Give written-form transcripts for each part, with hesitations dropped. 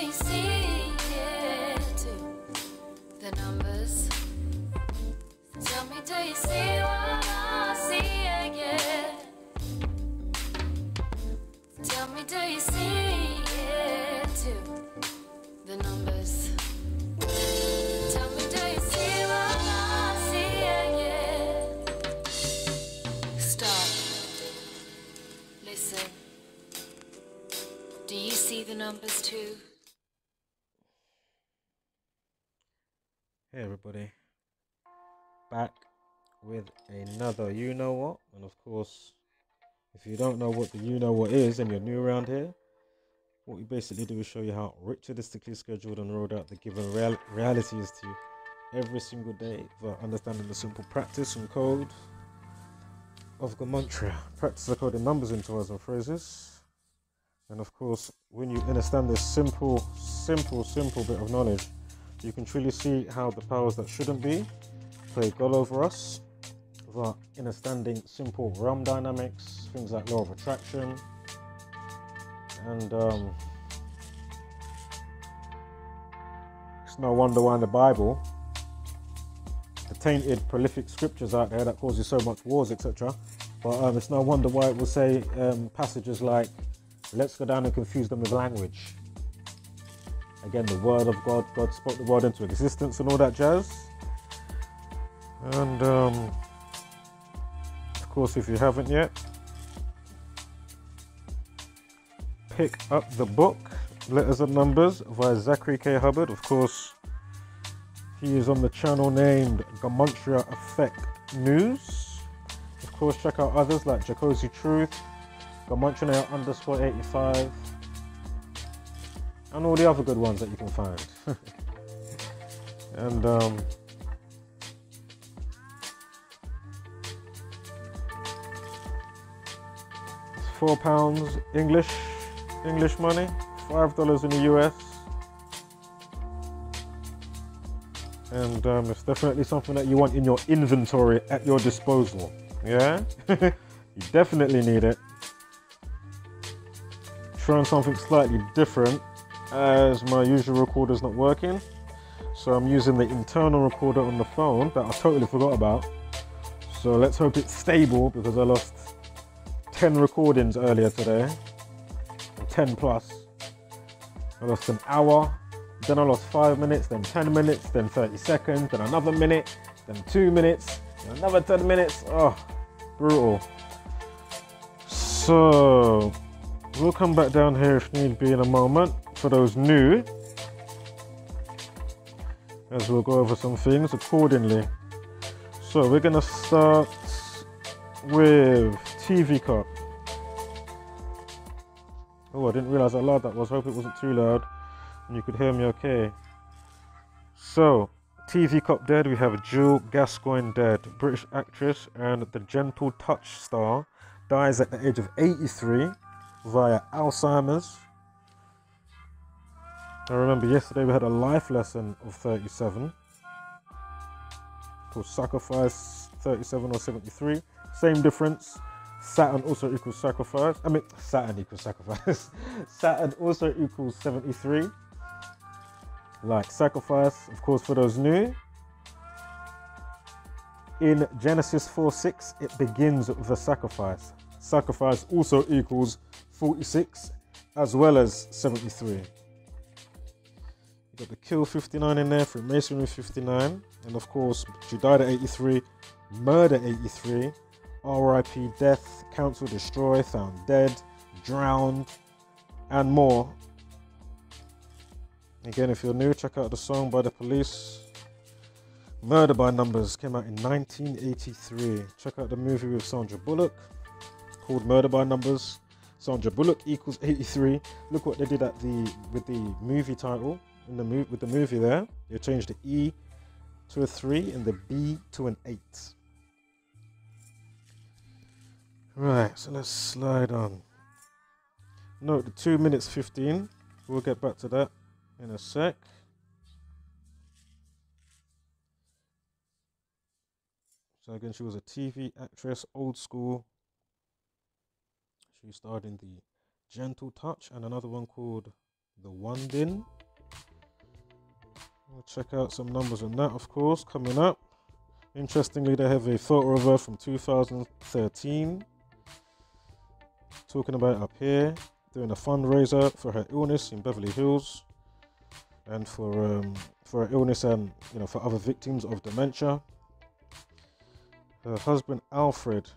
till you see it too. The numbers. Tell me till you see what I see again. Tell me till you see it too. The numbers. Tell me till you see what I see again. Stop. Listen. Do you see the numbers too? Hey everybody, back with another you know what. And of course, if you don't know what the you know what is and you're new around here, what we basically do is show you how ritualistically scheduled and rolled out the given reality is to you every single day, for understanding the simple practice and code of Gematria. Practice the code in numbers into words and phrases. And of course, when you understand this simple bit of knowledge, you can truly see how the powers that shouldn't be play God over us, without understanding simple realm dynamics, things like law of attraction, and it's no wonder why in the Bible, the tainted, prolific scriptures out there that causes so much wars, etc. But it's no wonder why it will say passages like, "Let's go down and confuse them with language." Again, the word of God, God spoke the word into existence and all that jazz. And of course, if you haven't yet, pick up the book, Letters and Numbers by Zachary K. Hubbard. Of course, he is on the channel named Gematria Effect News. Of course, check out others like Jacozy Truth, Gematria _85, and all the other good ones that you can find. And it's £4 English money, $5 in the US, and it's definitely something that you want in your inventory at your disposal. Yeah, you definitely need it. Trying something slightly different, as my usual recorder's not working, so I'm using the internal recorder on the phone that I totally forgot about. So let's hope it's stable, because I lost 10 recordings earlier today, 10 plus. I lost an hour, then I lost 5 minutes, then 10 minutes, then 30 seconds, then another minute, then 2 minutes, then another 10 minutes. Oh, brutal. So we'll come back down here if need be in a moment for those new, as we'll go over some things accordingly. So we're gonna start with TV cup. Oh, I didn't realize how loud that was. Hope it wasn't too loud and you could hear me okay. So, TV cup dead, we have Jill Gascoine dead, British actress and the Gentle Touch star, dies at the age of 83 via Alzheimer's. I remember yesterday we had a life lesson of 37 called Sacrifice 37 or 73. Same difference. Saturn also equals sacrifice. I mean, Saturn equals sacrifice. Saturn also equals 73. Like sacrifice, of course, for those new. In Genesis 4:6, it begins with a sacrifice. Sacrifice also equals 46, as well as 73. You got the kill 59 in there, Freemasonry 59, and of course, she died at 83, murder 83. RIP, death, council destroy, found dead, drowned, and more. Again, if you're new, check out the song by The Police. Murder by Numbers came out in 1983. Check out the movie with Sandra Bullock called Murder by Numbers. Sandra Bullock equals 83. Look what they did with the movie title in the with the movie there. They changed the E to a 3 and the B to an 8. Right, so let's slide on. Note the 2 minutes 15. We'll get back to that in a sec. So again, she was a TV actress, old school. She starred in the Gentle Touch and another one called The One Din. We'll check out some numbers on that, of course, coming up. Interestingly, they have a photo of her from 2013. Talking about it up here, doing a fundraiser for her illness in Beverly Hills, and for her illness and for other victims of dementia. Her husband Alfred,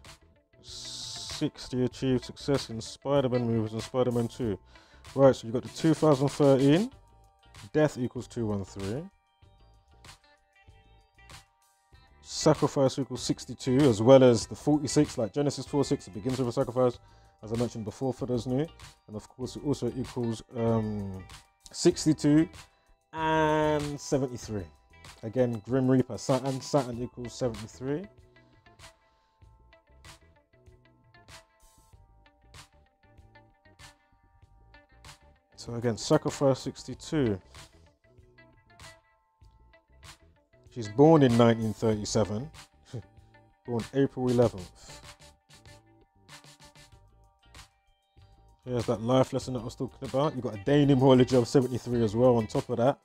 60, achieved success in Spider-Man movies and Spider-Man 2. Right, so you got the 2013, death equals 213, sacrifice equals 62, as well as the 46, like Genesis 4:6, it begins with a sacrifice, as I mentioned before for those new, and of course it also equals 62 and 73. Again, Grim Reaper, Saturn equals 73. So again, sacrifice 62. She's born in 1937, born April 11th. Here's that life lesson that I was talking about. You got a day numerology of 73 as well on top of that.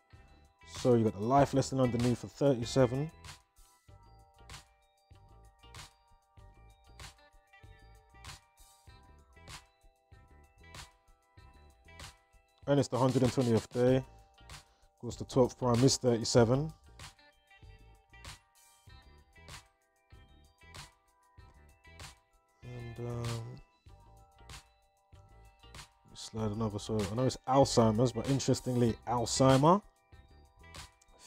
So you got the life lesson underneath for 37. And it's the 120th day. Of course, the 12th prime is 37. And slide another. So I know it's Alzheimer's, but interestingly, Alzheimer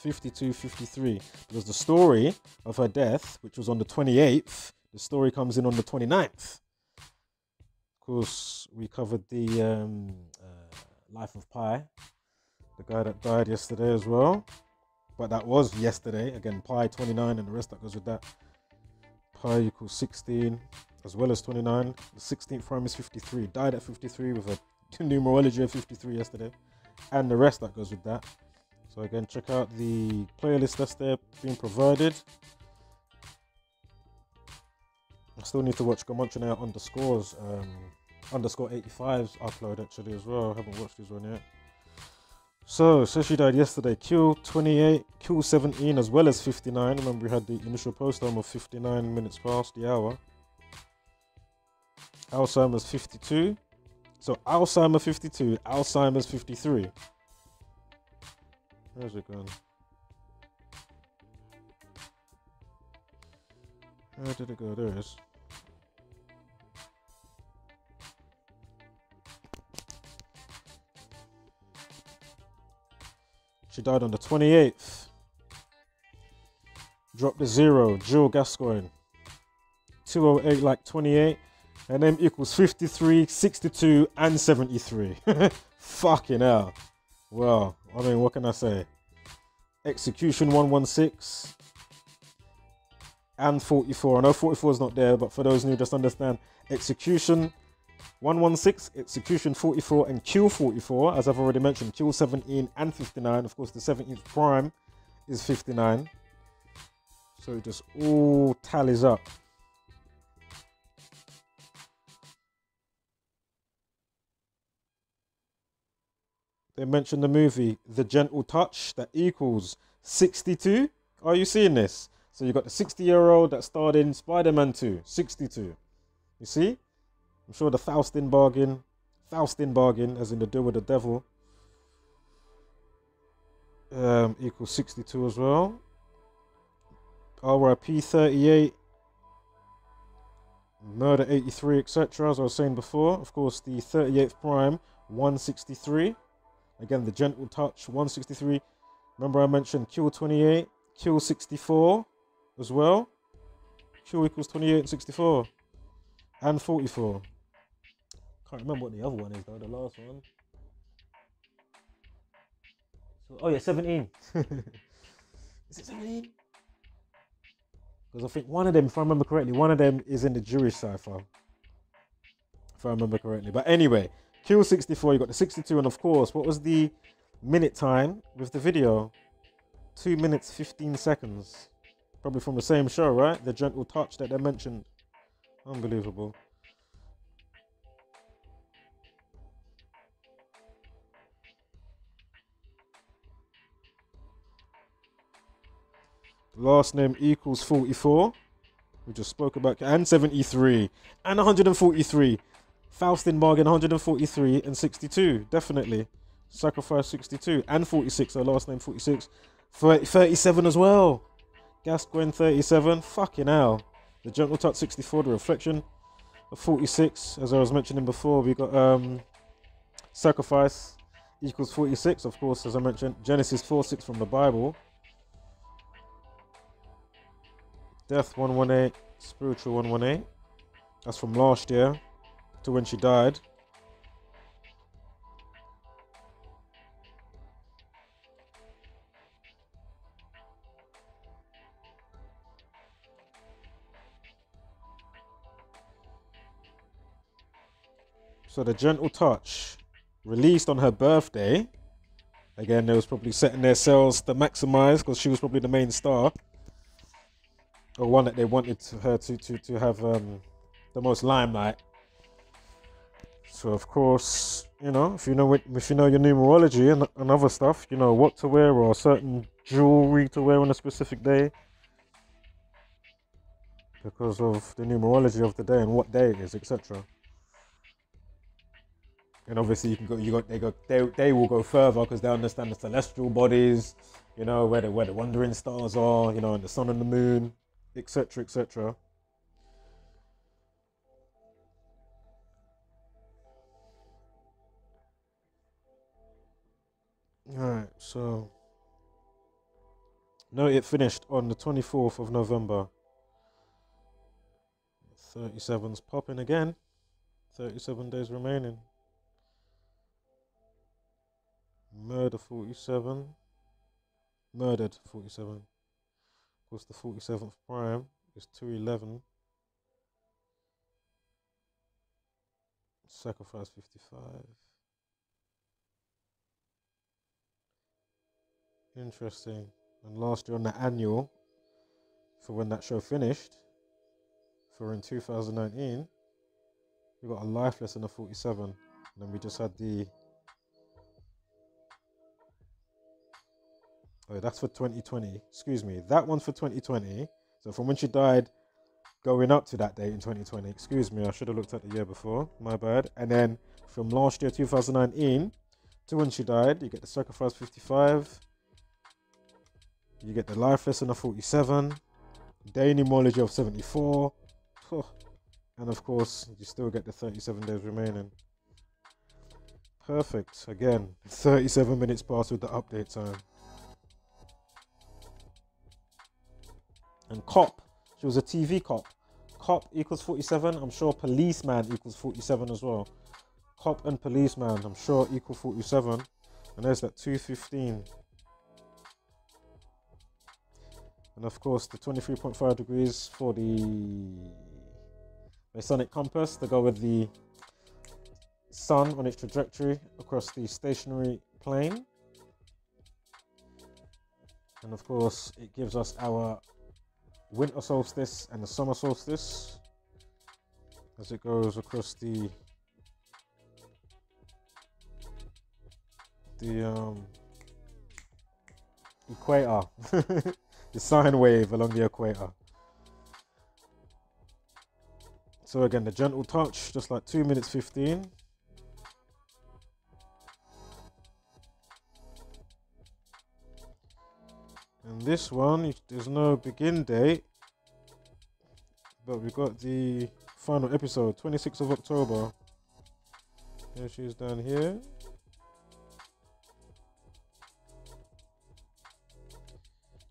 52-53. Because the story of her death, which was on the 28th, the story comes in on the 29th. Of course, we covered the Life of Pi, the guy that died yesterday as well, but that was yesterday. Again, Pi 29 and the rest that goes with that. Pi equals 16 as well as 29. The 16th prime is 53, died at 53 with a numerology of 53 yesterday, and the rest that goes with that. So again, check out the playlist that's there being provided. I still need to watch Gematria underscores underscore 85's upload actually as well. I haven't watched this one yet. So she died yesterday. Q28, Q17 as well as 59. Remember we had the initial post time of 59 minutes past the hour. Alzheimer's 52. So Alzheimer 52, Alzheimer's 53. Where's it gone? Where did it go? There it is. She died on the 28th. Drop the 0. Jill Gascoine. 208 like 28. And then equals 53, 62, and 73. Fucking hell. Well, I mean, what can I say? Execution 116. And 44. I know 44 is not there, but for those new, just understand. Execution 116, execution 44, and Q44, as I've already mentioned, Q17 and 59. Of course, the 17th prime is 59. So it just all tallies up. They mentioned the movie The Gentle Touch that equals 62. Are you seeing this? So you got the 60-year-old that starred in Spider-Man 2, 62. You see? I'm sure the Faustin bargain, as in the deal with the devil, equals 62 as well. RIP 38, murder 83, etc. As I was saying before. Of course, the 38th prime, 163. Again, the Gentle Touch, 163. Remember I mentioned Q28, Q64 as well. Q equals 28 and 64. And 44. Can't remember what the other one is though, the last one. So, oh yeah, 17. Is it 17? Because I think one of them, if I remember correctly, one of them is in the Jewish cipher. If I remember correctly. But anyway, Q64, you got the 62, and of course, what was the minute time with the video? 2 minutes, 15 seconds. Probably from the same show, right? The Gentle Touch that they mentioned. Unbelievable. Last name equals 44. We just spoke about, and 73 and 143. Faustin bargain 143 and 62. Definitely. Sacrifice 62 and 46. Her last name 46. 37 as well. Gascoine 37. Fucking hell. The Gentle Touch 64. The Reflection of 46. As I was mentioning before, we got Sacrifice equals 46. Of course, as I mentioned, Genesis 4:6 from the Bible. Death 118, Spiritual 118. That's from last year to when she died. So the Gentle Touch, released on her birthday. Again, they was probably setting their sales to maximize because she was probably the main star. Or one that they wanted her to have the most limelight. So of course, you know, if you know your numerology and other stuff, you know what to wear or certain jewelry to wear on a specific day because of the numerology of the day and what day it is, etc. And obviously they will go further because they understand the celestial bodies, you know, where the wandering stars are, you know, and the sun and the moon, etc., etc. Alright, so no, it finished on the 24th of November. 37's popping again. 37 days remaining. Murder 47. Murdered 47. Of course, the 47th prime is 211. Sacrifice 55. Interesting. And last year on the annual, for when that show finished, for in 2019, we got a life lesson of 47. And then we just had the... Oh, that's for 2020. Excuse me. That one's for 2020. So from when she died, going up to that date in 2020. Excuse me, I should have looked at the year before. My bad. And then from last year, 2019, to when she died, you get the Sacrifice 55. You get the life lesson of 47. Day numerology of 74. And of course, you still get the 37 days remaining. Perfect. Again, 37 minutes past with the update time. And cop, she was a TV cop. Cop equals 47. I'm sure policeman equals 47 as well. Cop and policeman, I'm sure equal 47. And there's that 215. And of course, the 23.5 degrees for the Masonic compass to go with the sun on its trajectory across the stationary plane. And of course, it gives us our winter solstice and the summer solstice as it goes across the equator, the sine wave along the equator. So again, the Gentle Touch, just like 2 minutes 15. And this one, there's no begin date, but we got the final episode, 26th of October. There she is down here.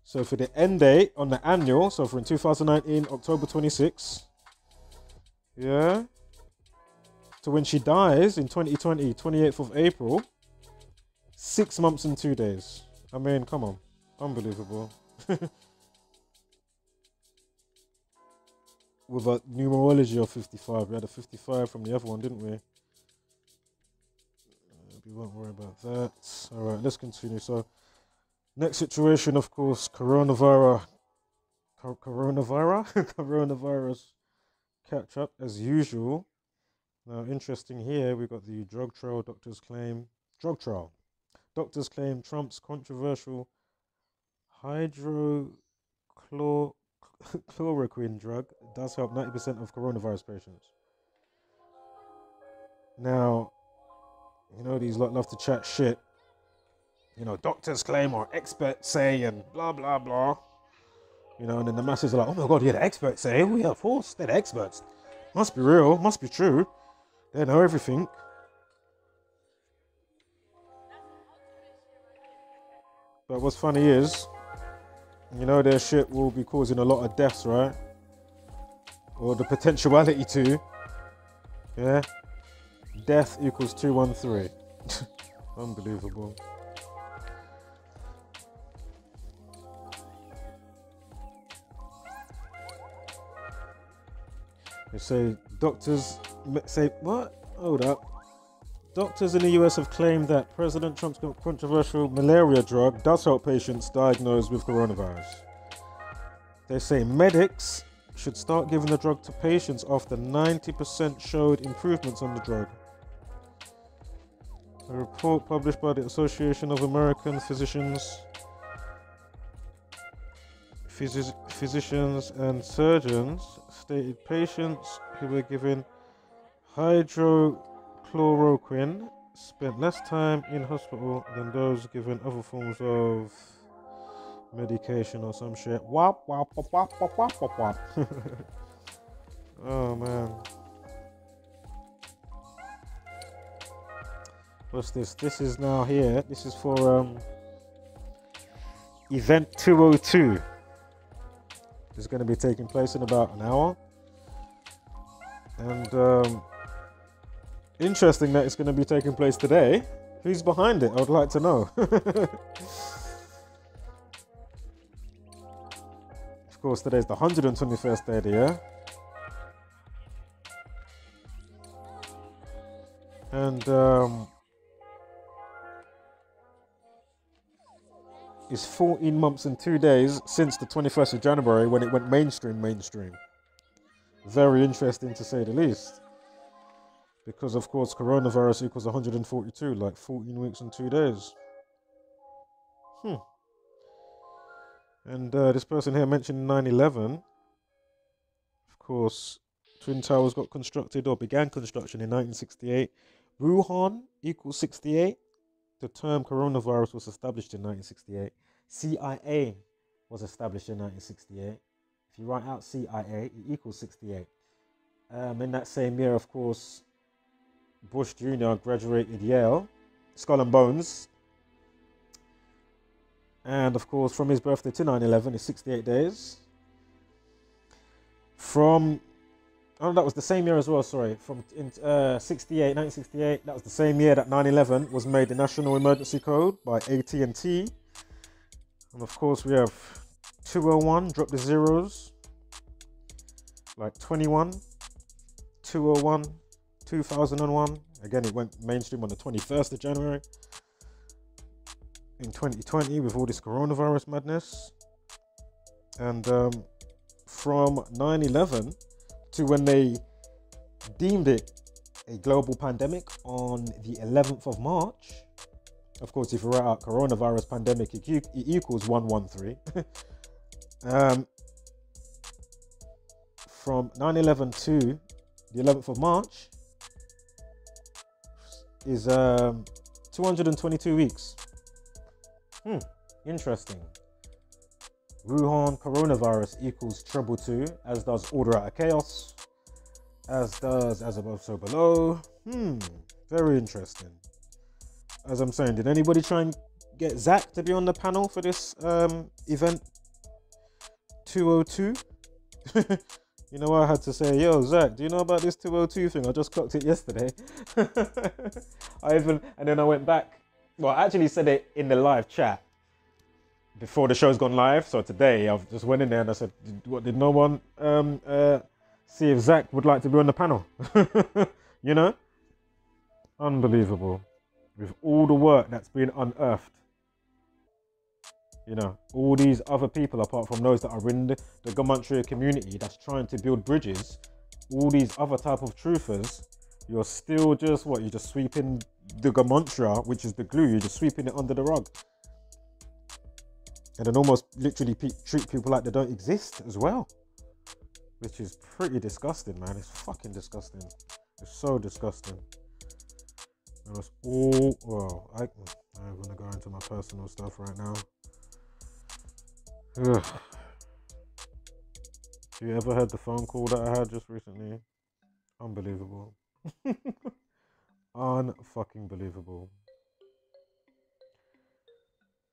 So for the end date on the annual, so for in 2019, October 26th, yeah, to when she dies in 2020, 28th of April, 6 months and 2 days. I mean, come on. Unbelievable. With a numerology of 55. We had a 55 from the other one, didn't we? We won't worry about that. Alright, let's continue. So, next situation, of course, coronavirus catch up as usual. Now, interesting here, we got the drug trial, doctors claim Trump's controversial hydroxychloroquine chloroquine drug does help 90% of coronavirus patients. Now, you know, these lot love to chat shit. You know, doctors claim or experts say and blah, blah, blah. You know, and then the masses are like, oh my God, yeah, the experts say. Oh yeah, of course, they're the experts. Must be real, must be true. They know everything. But what's funny is, you know, their shit will be causing a lot of deaths, right? Or the potentiality to. Yeah? Death equals 213. Unbelievable. They say doctors say, what? Hold up. Doctors in the US have claimed that President Trump's controversial malaria drug does help patients diagnosed with coronavirus. They say medics should start giving the drug to patients after 90% showed improvements on the drug. A report published by the Association of American Physicians and Surgeons stated patients who were given hydrochloroquine spent less time in hospital than those given other forms of medication or some shit. Wop, wop, wop, wop, wop, wop, wop, wop. Oh man. What's this? This is now here. This is for event 202. This is going to be taking place in about an hour. And interesting that it's going to be taking place today. Who's behind it? I would like to know. Of course, today's the 121st day of the year. And it's 14 months and 2 days since the 21st of January when it went mainstream. Very interesting to say the least. Because of course coronavirus equals 142, like 14 weeks and 2 days. And this person here mentioned 9/11. Of course, Twin Towers got constructed or began construction in 1968. Wuhan equals 68. The term coronavirus was established in 1968. CIA was established in 1968. If you write out CIA, it equals 68. In that same year, of course, Bush Jr. graduated Yale, Skull and Bones. And of course, from his birthday to 9/11 is 68 days. That was the same year as well, sorry. From 1968, that was the same year that 9/11 was made the National Emergency Code by AT&T. And of course, we have 201, drop the zeros. Like 21, 201, 2001. Again, it went mainstream on the 21st of January. In 2020 with all this coronavirus madness. And from 9/11 to when they deemed it a global pandemic on the 11th of March. Of course, if you write out coronavirus pandemic, it equals 113. From 9/11 to the 11th of March is 222 weeks. Interesting. Wuhan coronavirus equals 222, as does order out of chaos, as does as above so below. Very interesting. As I'm saying, did anybody try and get Zach to be on the panel for this event 202? You know, I had to say, yo, Zach, do you know about this 202 thing? I just clocked it yesterday. And then I went back. Well, I actually said it in the live chat before the show's gone live. So today I've just went in there and I said, did no one see if Zach would like to be on the panel? You know? Unbelievable. With all the work that's been unearthed. You know, all these other people, apart from those that are in the Gematria community that's trying to build bridges, all these other type of truthers, you're still just, you're just sweeping the Gematria, which is the glue, you're just sweeping it under the rug. and then almost literally treat people like they don't exist as well, which is pretty disgusting, man. It's fucking disgusting. It's so disgusting. And it's all, well, I'm gonna go into my personal stuff right now. Ugh. You ever heard the phone call that I had just recently? Unbelievable. Unfucking believable.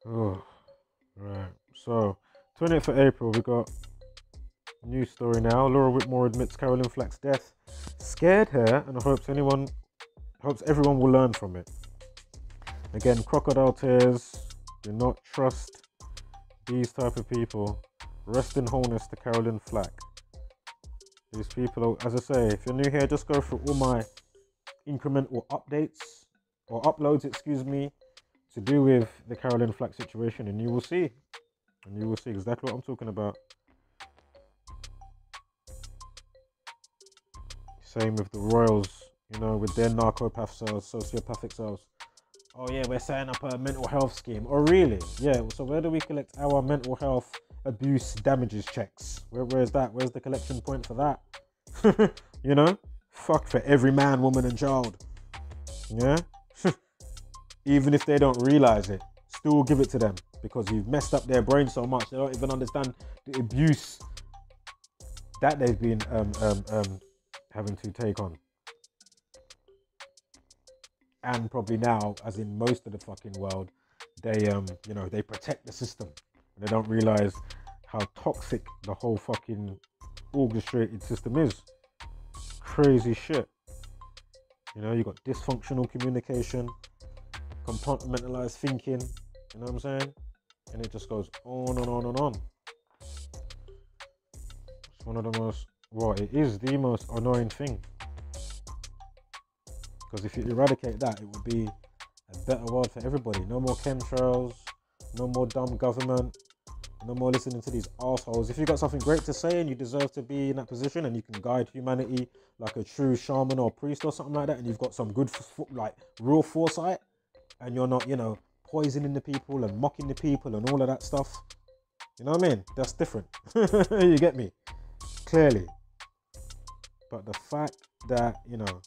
Oh, right. So, 20th of April, we got a news story now. Laura Whitmore admits Caroline Flack's death scared her and hopes everyone will learn from it. Again, crocodile tears. Do not trust these type of people. Rest in wholeness to Caroline Flack. These people, as I say, if you're new here, just go through all my incremental updates or uploads, excuse me, to do with the Caroline Flack situation, and you will see exactly what I'm talking about. Same with the royals, you know, with their narcopath cells, sociopathic cells. Oh yeah, we're setting up a mental health scheme. Oh really? Yeah, so where do we collect our mental health abuse damages checks? Where's that? Where's the collection point for that? You know? Fuck, for every man, woman and child. Yeah? Even if they don't realize it, still give it to them, because you've messed up their brain so much they don't even understand the abuse that they've been having to take on. And probably now, as in most of the fucking world, they you know, they protect the system and they don't realize how toxic the whole fucking orchestrated system is. Crazy shit. You know, you got dysfunctional communication, compartmentalized thinking, you know what I'm saying? And it just goes on and on and on. It's one of the most, well, it is the most annoying thing. Because if you eradicate that, it would be a better world for everybody. No more chemtrails, no more dumb government, no more listening to these assholes. If you've got something great to say and you deserve to be in that position and you can guide humanity like a true shaman or priest or something like that, and you've got some good, like, real foresight, and you're not, you know, poisoning the people and mocking the people and all of that stuff, you know what I mean? That's different. You get me? Clearly. But the fact that, you know,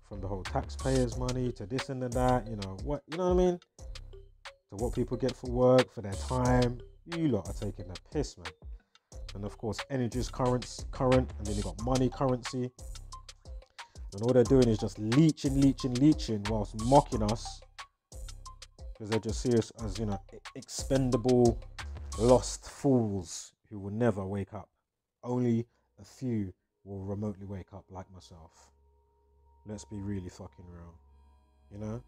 from the whole taxpayers' money to this and that, you know what, you know what I mean? To what people get for work, for their time, you lot are taking the piss, man. And of course, energy is current, and then you got money currency, and all they're doing is just leeching whilst mocking us, because they just see us as, you know, expendable, lost fools who will never wake up. Only a few will remotely wake up, like myself. Let's be really fucking real, you know?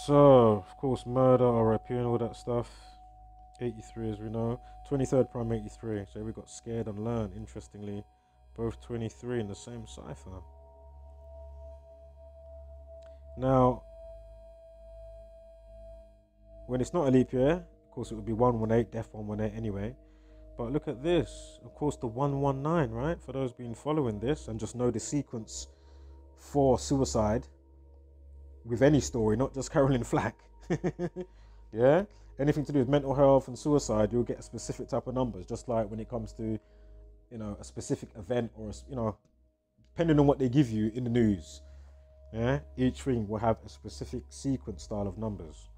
So, of course, murder, RIP and all that stuff. 83, as we know. 23rd Prime 83. So we got Scared and Learn, interestingly. Both 23 in the same cipher. Now, when it's not a leap year, of course it would be 118, Death 118 anyway. But look at this, of course, the 119, right? For those been following this and just know the sequence for suicide with any story, not just Caroline Flack. Yeah? Anything to do with mental health and suicide, you'll get a specific type of numbers, just like when it comes to, you know, a specific event or, you know, depending on what they give you in the news. Yeah? Each thing will have a specific sequence style of numbers.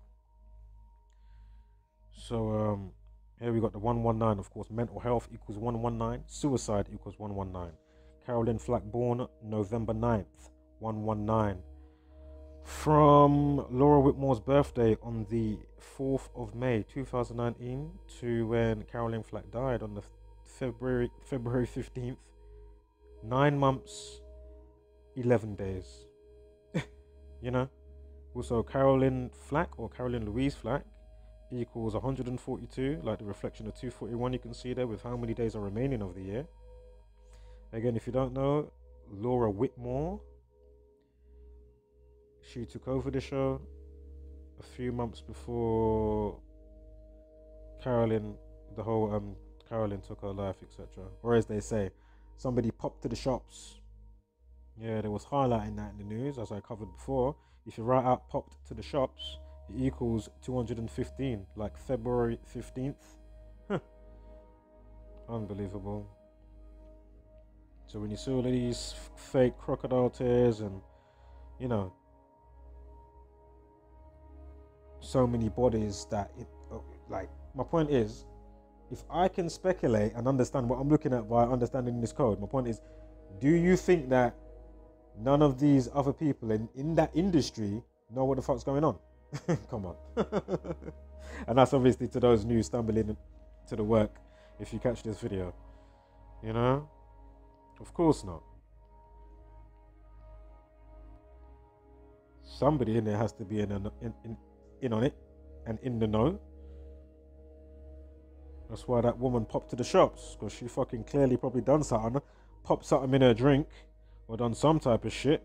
So, here we got the 119, of course. Mental health equals 119. Suicide equals 119. Caroline Flack born November 9th, 119. From Laura Whitmore's birthday on the 4th of May 2019 to when Caroline Flack died on the February 15th, 9 months, 11 days. You know? Also, Caroline Flack, or Caroline Louise Flack, equals 142, like the reflection of 241 you can see there, with how many days are remaining of the year. Again, if you don't know, Laura Whitmore, she took over the show a few months before Caroline, the whole Caroline took her life, etc. Or as they say, somebody popped to the shops. Yeah, there was highlighting that in the news, as I covered before. If you write out popped to the shops, equals 215, like February 15th. Huh. Unbelievable. So when you see all of these fake crocodile tears and, you know, so many bodies that it, like, my point is, if I can speculate and understand what I'm looking at by understanding this code, my point is, do you think that none of these other people in that industry know what the fuck's going on? Come on. And that's obviously to those new stumbling to the work if you catch this video. You know? Of course not. Somebody in there has to be in on it and in the know. That's why that woman popped to the shops, because she fucking clearly probably done something, popped something in her drink, or done some type of shit.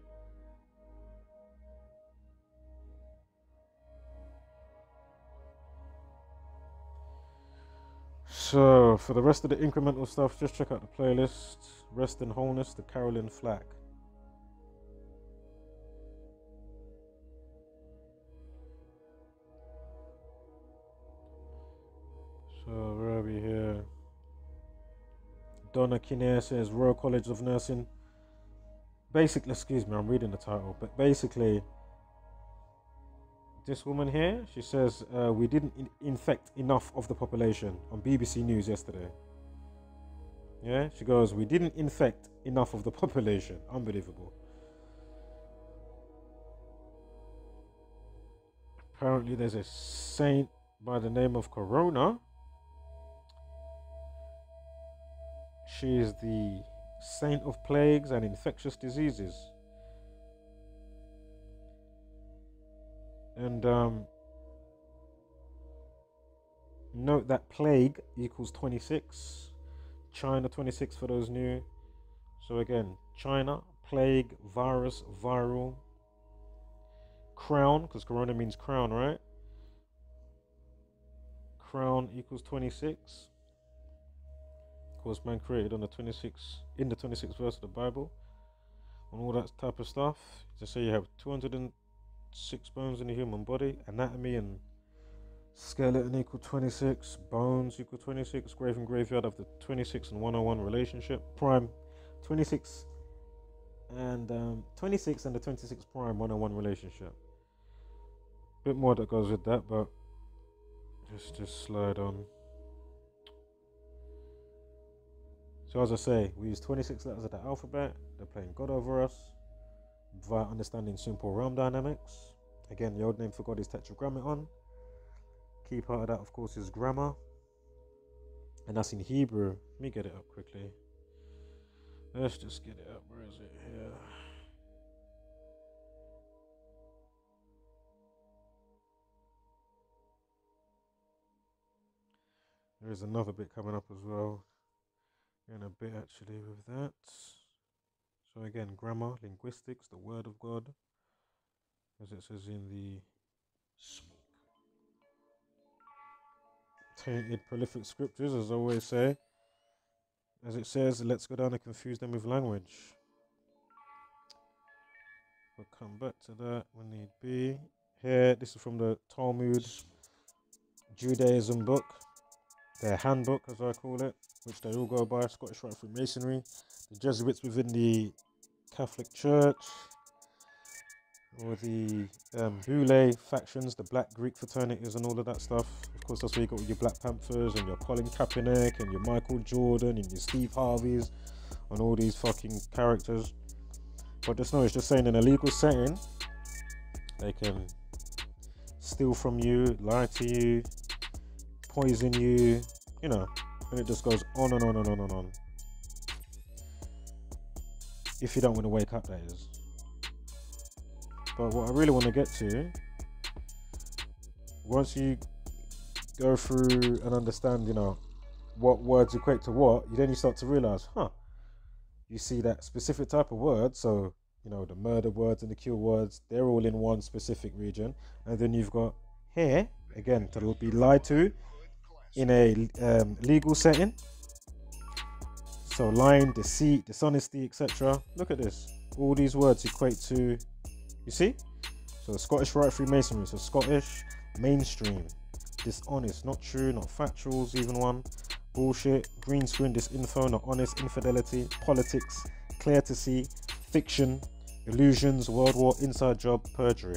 So, for the rest of the incremental stuff, just check out the playlist. Rest in Wholeness, the Carolyn Flack. So, where are we here? Donna Kinnear says, Royal College of Nursing. Basically, excuse me, I'm reading the title, but basically, this woman here, she says, we didn't infect enough of the population on BBC News yesterday. Yeah, she goes, we didn't infect enough of the population. Unbelievable. Apparently, there's a saint by the name of Corona. She is the saint of plagues and infectious diseases. And note that plague equals 26. China 26 for those new. So again, China, plague, virus, viral. Crown, because corona means crown, right? Crown equals 26. Of course, man created on the 26th verse of the Bible, and all that type of stuff. Just say you have 206 bones in the human body, anatomy and skeleton equal 26, bones equal 26, grave and graveyard of the 26 and 101 relationship, prime 26 and 26 and the 26 prime 101 relationship. Bit more that goes with that, but just slide on. So as I say, we use 26 letters of the alphabet. They're playing God over us via understanding simple realm dynamics. Again, the old name for God is Tetragrammaton. Key part of that, of course, is grammar. And that's in Hebrew. Let me get it up quickly. Let's just get it up. Where is it? Here. There is another bit coming up as well. In a bit actually with that. So again, grammar, linguistics, the word of God, as it says in the tainted prolific scriptures, as I always say. As it says, let's go down and confuse them with language. We'll come back to that when need be. Here, this is from the Talmud Judaism book, their handbook as I call it, which they all go by, Scottish Rite Freemasonry, the Jesuits within the Catholic Church, or the Boule factions, the Black Greek fraternities and all of that stuff. Of course, that's where you got your Black Panthers and your Colin Kaepernick and your Michael Jordan and your Steve Harveys and all these fucking characters. But just know, it's just saying in a legal setting, they can steal from you, lie to you, poison you, you know, and it just goes on and on and on and on. If you don't want to wake up, that is. But what I really want to get to, once you go through and understand, you know, what words equate to what, then you start to realize, you see that specific type of word. So, you know, the murder words and the kill words, they're all in one specific region. And then you've got here, again, to be lied to in a legal setting. So lying, deceit, dishonesty, etc. Look at this. All these words equate to, you see? So Scottish Rite Freemasonry, so Scottish, mainstream, dishonest, not true, not factuals, even one, bullshit, green screen, disinfo, not honest, infidelity, politics, clear to see, fiction, illusions, world war, inside job, perjury.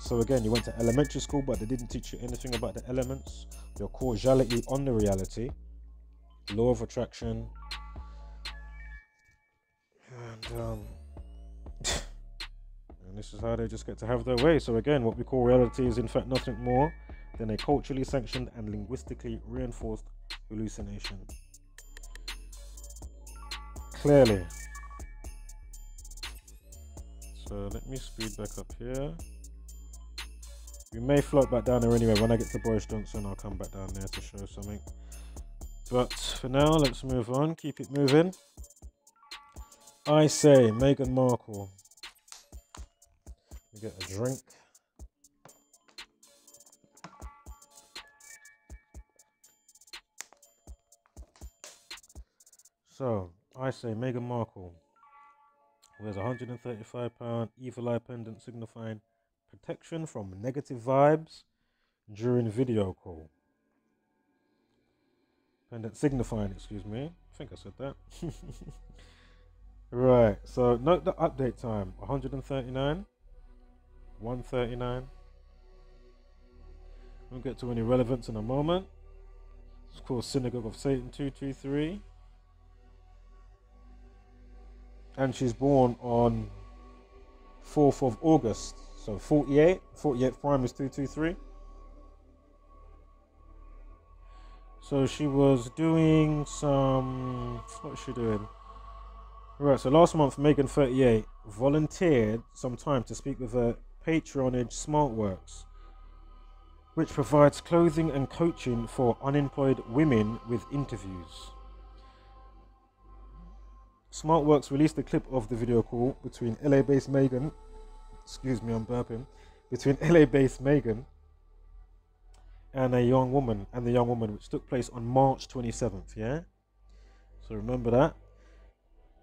So again, you went to elementary school, but they didn't teach you anything about the elements, your causality on the reality, law of attraction, and this is how they just get to have their way. So again, what we call reality is in fact nothing more than a culturally sanctioned and linguistically reinforced hallucination. Clearly. So let me speed back up here. We may float back down there anyway. When I get to Boris Johnson, I'll come back down there to show something. But for now, let's move on. Keep it moving. I say Meghan Markle. Let me get a drink. So, I say Meghan Markle wears a £135 evil eye pendant signifying protection from negative vibes during video call. Pendant signifying, excuse me. I think I said that. Right, so note the update time, 139, 139. We'll get to any relevance in a moment. It's called Synagogue of Satan 223. And she's born on 4th of August. So 48 prime is 223. So she was doing some, what was she doing? Right, so last month, Meghan 38 volunteered some time to speak with her patronage SmartWorks, which provides clothing and coaching for unemployed women with interviews. SmartWorks released a clip of the video call between LA-based Meghan, excuse me, I'm burping, between LA-based Meghan and the young woman, which took place on March 27th, yeah? So remember that.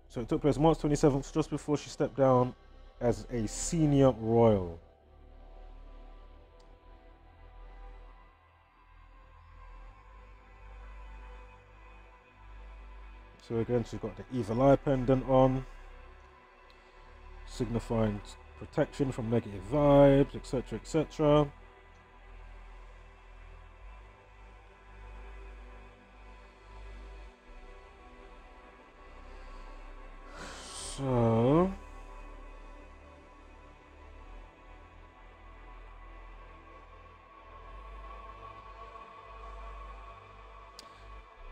So it took place March 27th, just before she stepped down as a senior royal. So again, she's got the evil eye pendant on, signifying protection from negative vibes, etc., etc. So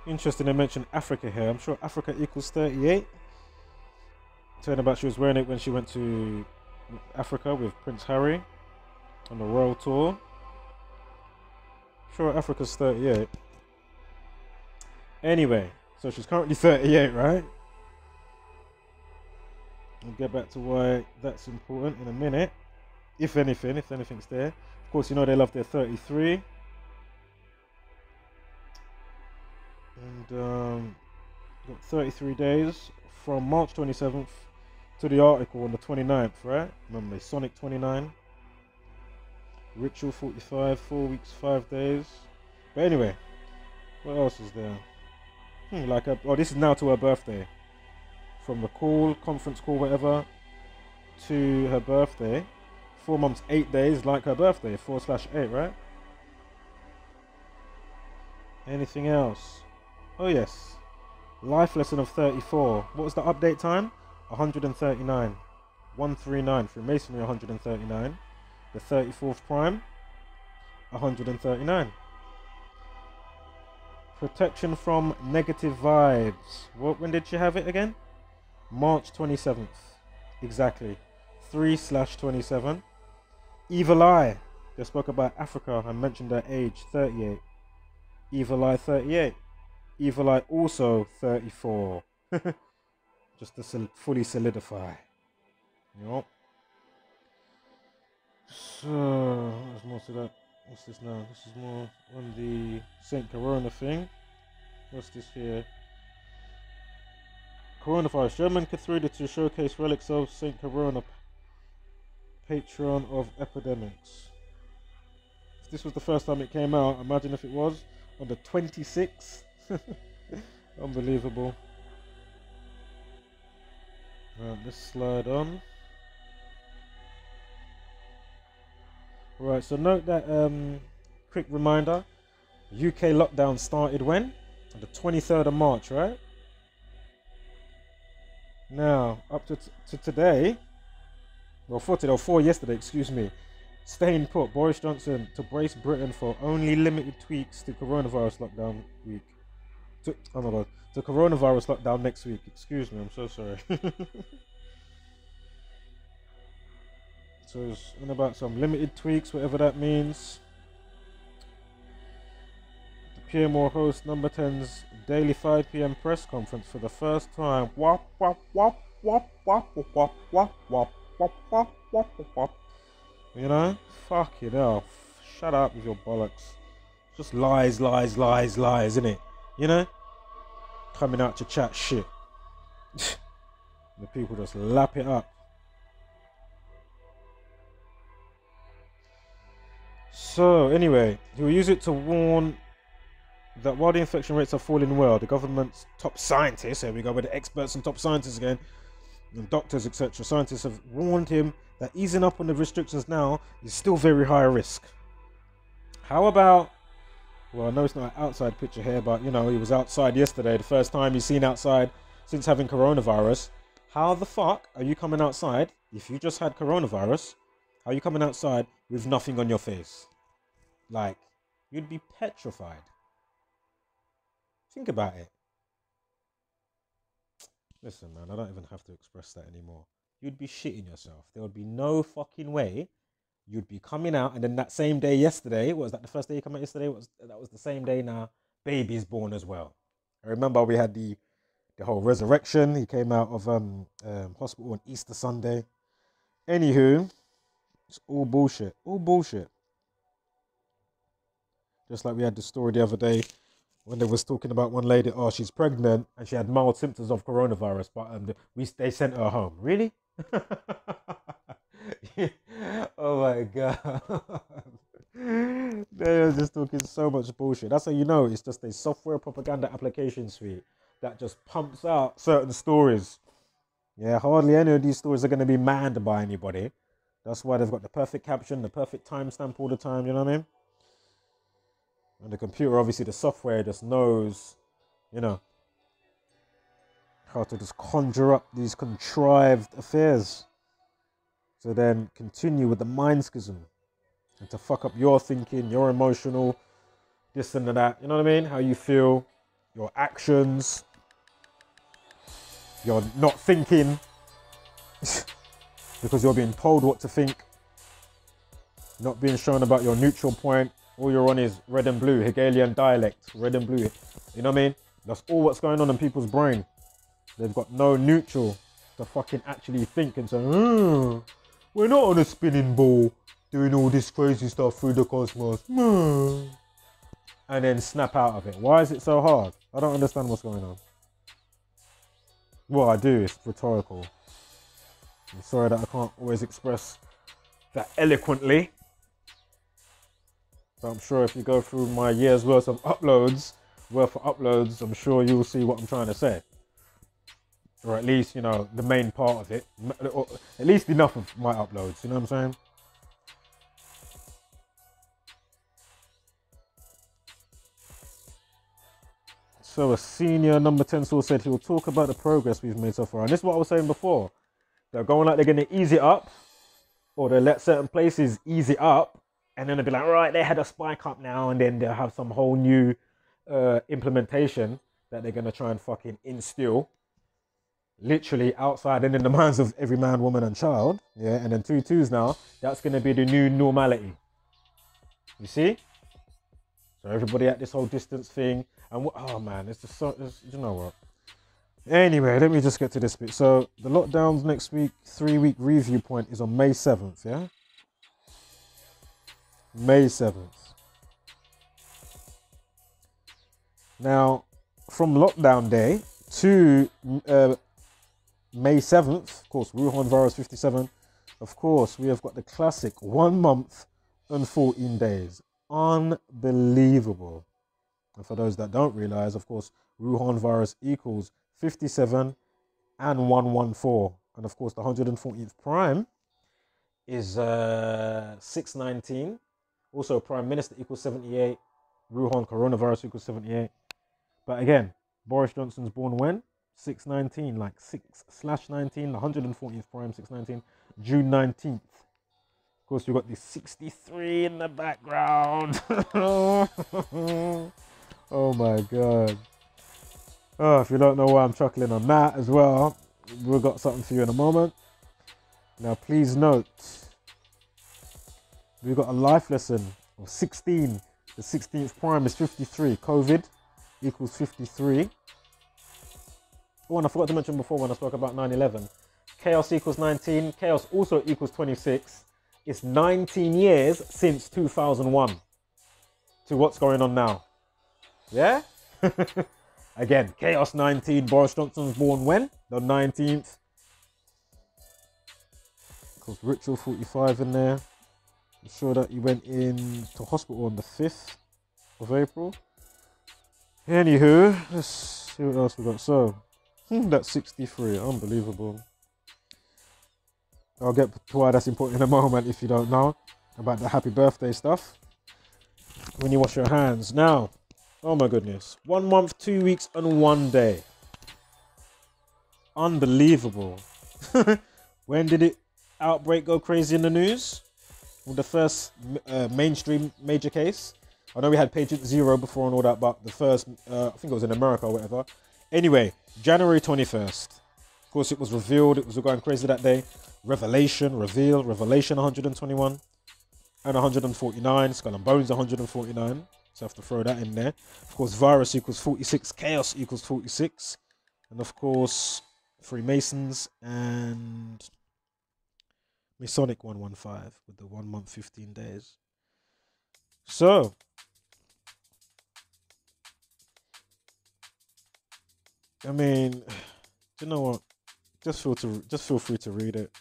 interesting, they mentioned Africa here. I'm sure Africa equals 38. Talking about she was wearing it when she went to Africa with Prince Harry on the royal tour. Sure, Africa's 38. Anyway, so she's currently 38, right? We'll get back to why that's important in a minute. If anything's there. Of course, you know they love their 33. And got 33 days from March 27th to the article on the 29th, right? Remember, Masonic 29. Ritual 45, 4 weeks, 5 days. But anyway, what else is there? This is now to her birthday. From the call, conference call, whatever, to her birthday. 4 months, 8 days, like her birthday. 4/8, right? Anything else? Oh yes. Life lesson of 34. What was the update time? 139. 139. Freemasonry 139. The 34th prime. 139. Protection from negative vibes. When did she have it again? March 27th. Exactly. 3/27. Evil eye. They spoke about Africa and mentioned her age, 38. Evil eye 38. Evil eye also 34. Just to fully solidify. Yup. So, there's more to that. What's this now? This is more on the Saint Corona thing. What's this here? Coronavirus. German cathedral to showcase relics of Saint Corona Patron of epidemics. If this was the first time it came out, imagine if it was on the 26th. Unbelievable. Right, let's slide on. Right, so note that quick reminder, UK lockdown started when? On the 23rd of March, right? Now, up to today, well, for yesterday, excuse me, staying put, Boris Johnson to brace Britain for only limited tweaks to coronavirus lockdown week. Oh my God, to coronavirus lockdown next week. Excuse me, I'm so sorry. So it's on about some limited tweaks, whatever that means. The PM will host Number 10's daily 5 PM press conference for the first time. Wop, wop, wop, wop, wop, wop, wop, wop, wop, wop, wop, wop, wop. You know? Fuck it off. Shut up with your bollocks. Just lies, lies, lies, lies, isn't it? You know? Coming out to chat shit. The people just lap it up. So anyway, he will use it to warn that while the infection rates are falling well, the government's top scientists, here we go with the experts and top scientists again, and doctors, etc., scientists have warned him that easing up on the restrictions now is still very high risk. How about, well, I know it's not an outside picture here, but you know, he was outside yesterday, the first time he's seen outside since having coronavirus. How the fuck are you coming outside if you just had coronavirus? How are you coming outside with nothing on your face? Like, you'd be petrified. Think about it. Listen, man, I don't even have to express that anymore. You'd be shitting yourself. There would be no fucking way you'd be coming out, and then that same day yesterday, was that the first day you came out yesterday? That was the same day now, baby's born as well. I remember we had the whole resurrection. He came out of hospital on Easter Sunday. Anywho, it's all bullshit. All bullshit. Just like we had the story the other day when they was talking about one lady, oh, she's pregnant and she had mild symptoms of coronavirus, but they sent her home. Really? Oh my God. They're just talking so much bullshit. That's how you know it's just a software propaganda application suite that just pumps out certain stories. Yeah, hardly any of these stories are going to be manned by anybody. That's why they've got the perfect caption, the perfect timestamp all the time, you know what I mean? And the computer, obviously the software just knows, you know, how to just conjure up these contrived affairs. To then continue with the mind schism. And to fuck up your thinking, your emotional, this and that, you know what I mean? How you feel, your actions, you're not thinking because you're being told what to think, not being shown about your neutral point. All you're on is red and blue, Hegelian dialect, red and blue. You know what I mean? That's all what's going on in people's brain. They've got no neutral to fucking actually think and say, we're not on a spinning ball doing all this crazy stuff through the cosmos. And then snap out of it. Why is it so hard? I don't understand what's going on. Well, I do, it's rhetorical. I'm sorry that I can't always express that eloquently. But I'm sure if you go through my year's worth of uploads, I'm sure you'll see what I'm trying to say. Or at least, you know, the main part of it. Or at least enough of my uploads, you know what I'm saying? So a senior number 10 source said he will talk about the progress we've made so far. And this is what I was saying before. They're going like they're going to ease it up. Or they let certain places ease it up. And then they'll be like, right, they had a spike up now. And then they'll have some whole new implementation that they're going to try and fucking instill. Literally outside and in the minds of every man, woman and child. Yeah, and then 2-2s now. That's going to be the new normality. You see? So everybody at this whole distance thing. And oh man, it's just so, you know what? Anyway, let me just get to this bit. So the lockdowns next week, 3-week review point is on May 7th, yeah? May 7th. Now, from lockdown day to May 7th, of course, Wuhan virus 57 Of course, we have got the classic 1 month and 14 days. Unbelievable. And for those that don't realize, of course, Wuhan virus equals 57 and 114. And of course, the 114th prime is 619. Also, Prime Minister equals 78. Wuhan coronavirus equals 78. But again, Boris Johnson's born when? 619, like 6/19, the 114th prime, 619, June 19th. Of course, you've got the 63 in the background. Oh my God. Oh, if you don't know why I'm chuckling on that as well, we've got something for you in a moment. Now, please note, we've got a life lesson of 16. The 16th prime is 53. COVID equals 53. Oh, and I forgot to mention before when I spoke about 9/11. Chaos equals 19. Chaos also equals 26. It's 19 years since 2001 to what's going on now. Yeah? Again, Chaos 19. Boris Johnson's born when? The 19th. Of course, Ritual 45 in there. I'm sure that he went into hospital on the 5th of April. Anywho, let's see what else we got. So, that's 63. Unbelievable. I'll get to why that's important in a moment if you don't know about the happy birthday stuff. When you wash your hands. Now, oh my goodness. 1 month, 2 weeks, and 1 day. Unbelievable. When did it outbreak go crazy in the news? With the first mainstream major case. I know we had patient 0 before and all that, but the first, I think it was in America or whatever. Anyway, January 21st. Of course, it was revealed. It was going crazy that day. Revelation, reveal, Revelation 121 and 149. Skull and Bones 149. So I have to throw that in there. Of course, virus equals 46. Chaos equals 46. And of course, Freemasons and Masonic 115 with the 1 month, 15 days. So, I mean, do you know what? Just feel free to read it.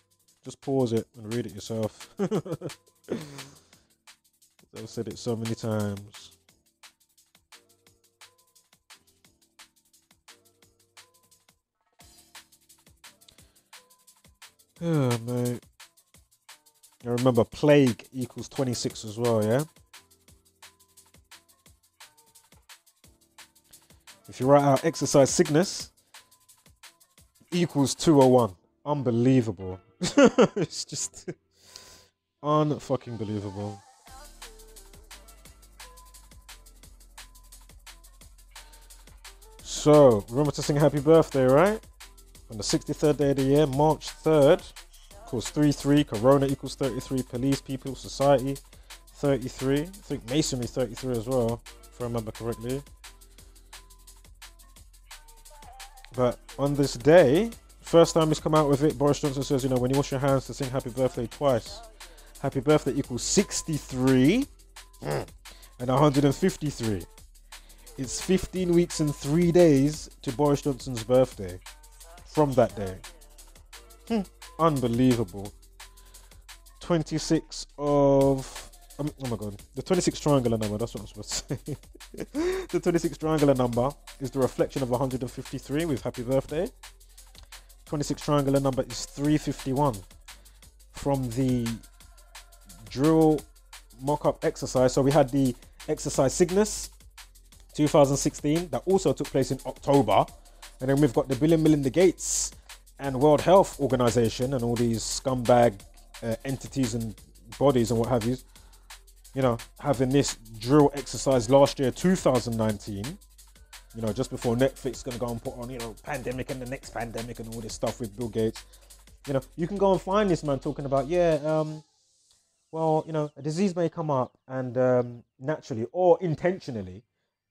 Just pause it and read it yourself. I've said it so many times. Oh, mate. I remember plague equals 26 as well, yeah? If you write out exercise sickness, equals 201. Unbelievable. It's just unfucking believable. So, remember to sing happy birthday, right? On the 63rd day of the year, March 3rd. Of course, 33. Corona equals 33. Police, people, society, 33. I think masonry, 33 as well, if I remember correctly. But on this day, first time he's come out with it, Boris Johnson says, you know, when you wash your hands to sing happy birthday twice. Happy birthday equals 63 and 153. It's 15 weeks and 3 days to Boris Johnson's birthday from that day. Unbelievable. 26 of... oh my God. The 26 triangular number, that's what I'm supposed to say. The 26 triangular number is the reflection of 153 with happy birthday. 26 triangular number is 351. From the drill mock-up exercise. So we had the exercise Cygnus 2016 that also took place in October. And then we've got the Bill and Melinda Gates and World Health Organization and all these scumbag entities and bodies and what have you, you know, having this drill exercise last year, 2019, you know, just before Netflix is going to go and put on, you know, pandemic and the next pandemic and all this stuff with Bill Gates. You know, you can go and find this man talking about, well, you know, a disease may come up and naturally or intentionally,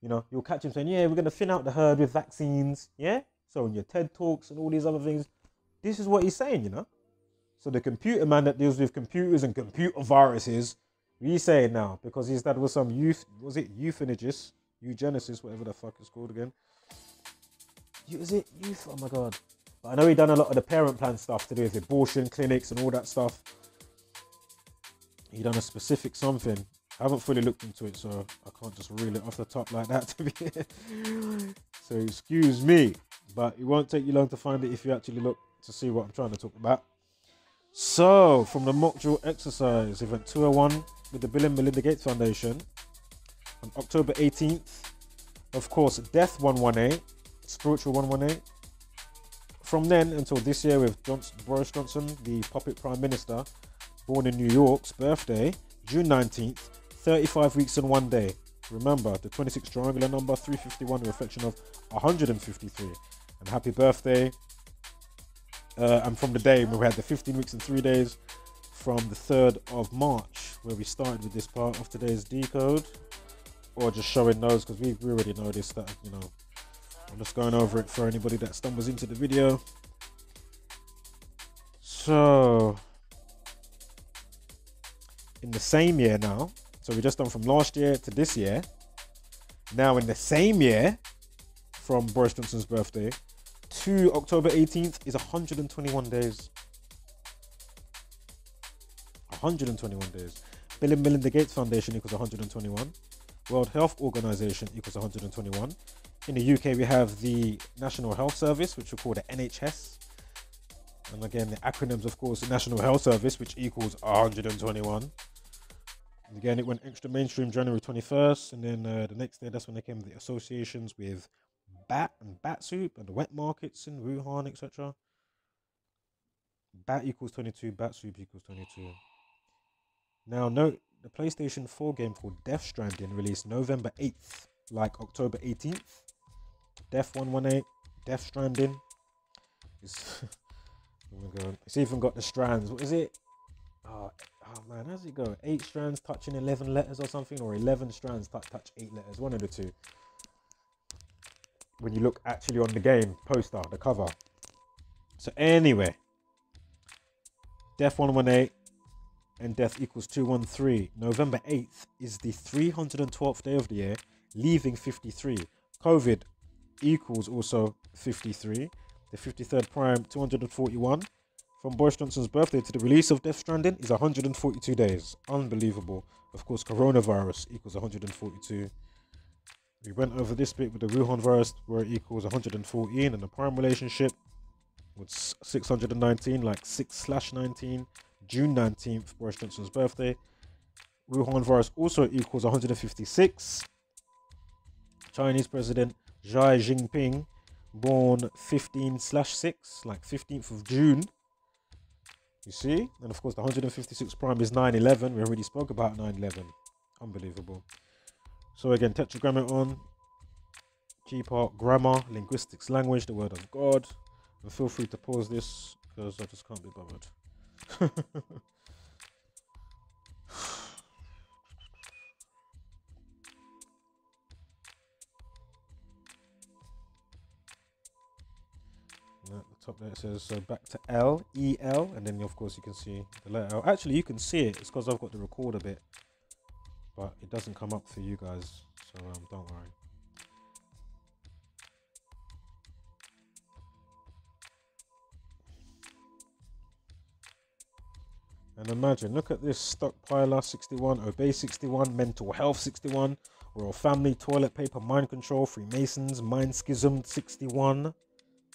you know, you'll catch him saying, yeah, we're going to thin out the herd with vaccines. Yeah. So in your TED Talks and all these other things, this is what he's saying, you know. So the computer man that deals with computers and computer viruses, we say it now because his dad was some eugenicist, whatever the fuck it's called again. Is it youth? Oh my God. But I know he done a lot of the parent plan stuff to do with abortion clinics and all that stuff. He done a specific something. I haven't fully looked into it, so I can't just reel it off the top like that to be so excuse me, but it won't take you long to find it if you actually look to see what I'm trying to talk about. So, from the mock drill exercise, event 201 with the Bill and Melinda Gates Foundation on October 18th. Of course, Death 118, Spiritual 118. From then until this year with Boris Johnson, the puppet Prime Minister, born in New York's birthday, June 19th, 35 weeks and 1 day. Remember, the 26 triangular number, 351, a reflection of 153. And happy birthday. And from the day when we had the 15 weeks and 3 days, from the 3rd of March, where we started with this part of today's decode, or just showing those, because we already know this, that, you know, I'm just going over it for anybody that stumbles into the video. So, in the same year now, so we just done from last year to this year. Now in the same year, from Boris Johnson's birthday to October 18th is 121 days. 121 days. Bill and Melinda Gates Foundation equals 121. World Health Organization equals 121. In the UK, we have the National Health Service, which we call the NHS. And again, the acronyms, of course, the National Health Service, which equals 121. And again, it went extra mainstream January 21st. And then the next day, that's when they came the associations with bat and bat soup and the wet markets in Wuhan, etc. Bat equals 22, bat soup equals 22. Now, note the PlayStation 4 game called Death Stranding released November 8th, like October 18th. Death 118, Death Stranding. It's, oh my God. It's even got the strands. What is it? Oh man, how's it go? 8 strands touching 11 letters or something, or 11 strands touch 8 letters. One of the two. When you look actually on the game poster, the cover. So anyway, Death 118 and Death equals 213. November 8th is the 312th day of the year, leaving 53. COVID equals also 53. The 53rd prime, 241. From Boris Johnson's birthday to the release of Death Stranding is 142 days. Unbelievable. Of course, coronavirus equals 142. We went over this bit with the Wuhan virus, where it equals 114, and the prime relationship was 619, like 6/19, June 19th, Boris Johnson's birthday. Wuhan virus also equals 156. Chinese President Xi Jinping, born 15/6, like 15th of June. You see? And of course, the 156 prime is 9/11. We already spoke about 9/11. Unbelievable. So again, tetragrammaton, key part, grammar, linguistics, language, the word of God. And feel free to pause this, because I just can't be bothered. At the top there it says, so back to L, E-L, and then of course you can see the letter L. Actually, you can see it. It's because I've got the recorder bit, but it doesn't come up for you guys, so don't worry. And imagine, look at this: stockpiler 61, obey 61, mental health 61, royal family, toilet paper, mind control, Freemasons, mind schism 61.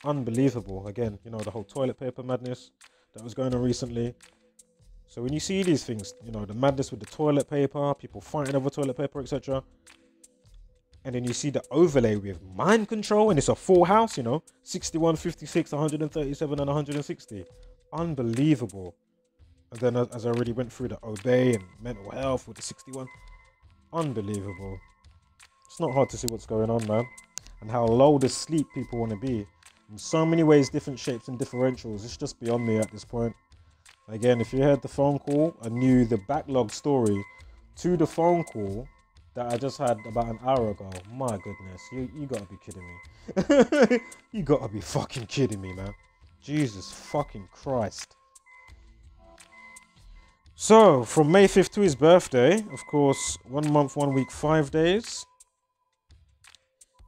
Unbelievable. Again, you know, the whole toilet paper madness that was going on recently. So when you see these things, you know, the madness with the toilet paper, people fighting over toilet paper, etc. And then you see the overlay with mind control, and it's a full house, you know, 61, 56, 137, and 160. Unbelievable. And then as I already went through the obey and mental health with the 61. Unbelievable. It's not hard to see what's going on, man. And how low the sleep people want to be. In so many ways, different shapes and differentials. It's just beyond me at this point. Again, if you heard the phone call and knew the backlog story to the phone call that I just had about an hour ago, my goodness, you gotta be kidding me. You gotta be fucking kidding me, man. Jesus fucking Christ. So, from May 5th to his birthday, of course, 1 month, 1 week, 5 days.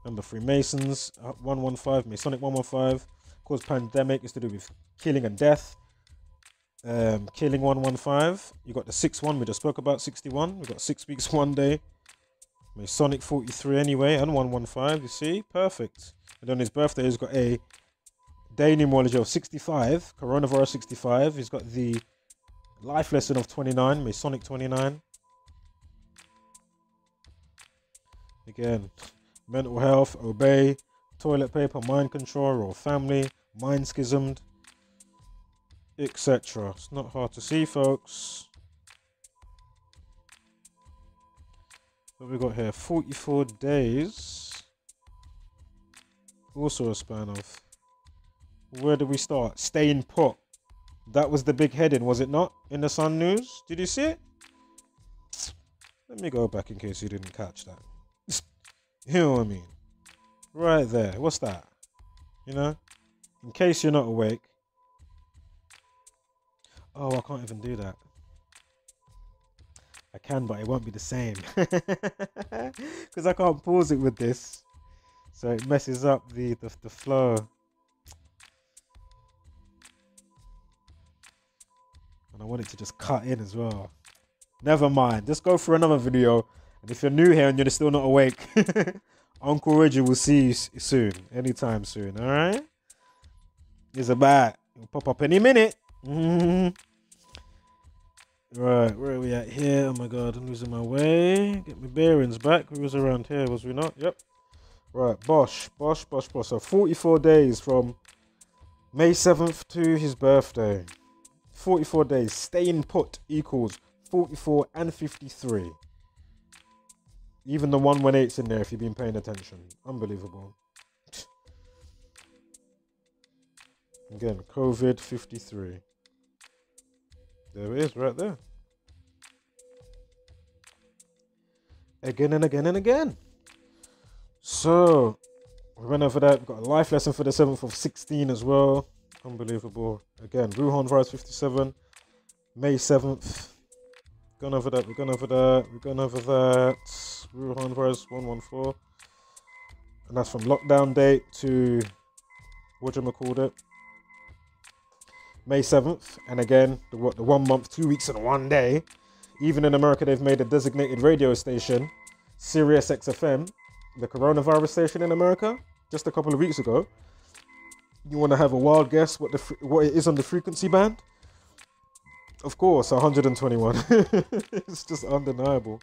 Remember, Freemasons, 115, Masonic 115, Cause pandemic is to do with killing and death. Killing 115. You got the 6-1 we just spoke about, 61. We got 6 weeks, 1 day. Masonic 43 anyway, and 115. You see, perfect. And on his birthday, he's got a day numerology of 65, coronavirus 65. He's got the life lesson of 29, Masonic 29. Again, mental health, obey, toilet paper, mind control, or family, mind schismed, etc. It's not hard to see, folks. What we got here? 44 days. Also a span of. Where did we start? Staying put. That was the big heading, was it not? In the Sun News? Did you see it? Let me go back in case you didn't catch that. You know what I mean? Right there. What's that? You know? In case you're not awake. Oh, I can't even do that. I can, but it won't be the same. Because I can't pause it with this. So it messes up the flow. And I want it to just cut in as well. Never mind. Just go for another video. And if you're new here and you're still not awake, Uncle Reggie will see you soon. Anytime soon. Alright? It's a bat. It'll pop up any minute. Right, where are we at here? Oh my god, I'm losing my way. Get my bearings back. We was around here, was we not? Yep. Right, Bosh. So 44 days from May 7th to his birthday. 44 days. Staying put equals 44 and 53. Even the 118's in there if you've been paying attention. Unbelievable. Again, COVID 53. There it is, right there. Again and again and again. So, we went over that. We've got a life lesson for the 7th of 16 as well. Unbelievable. Again, Wuhan virus 57. May 7th. Gone over that. We've gone over that. We've gone over that. Wuhan virus 114. And that's from lockdown date to, what do you call it? May 7th, and again, the 1 month, 2 weeks, and 1 day. Even in America, they've made a designated radio station, Sirius XFM, the coronavirus station in America, just a couple of weeks ago. You want to have a wild guess what it is on the frequency band? Of course, 121. It's just undeniable.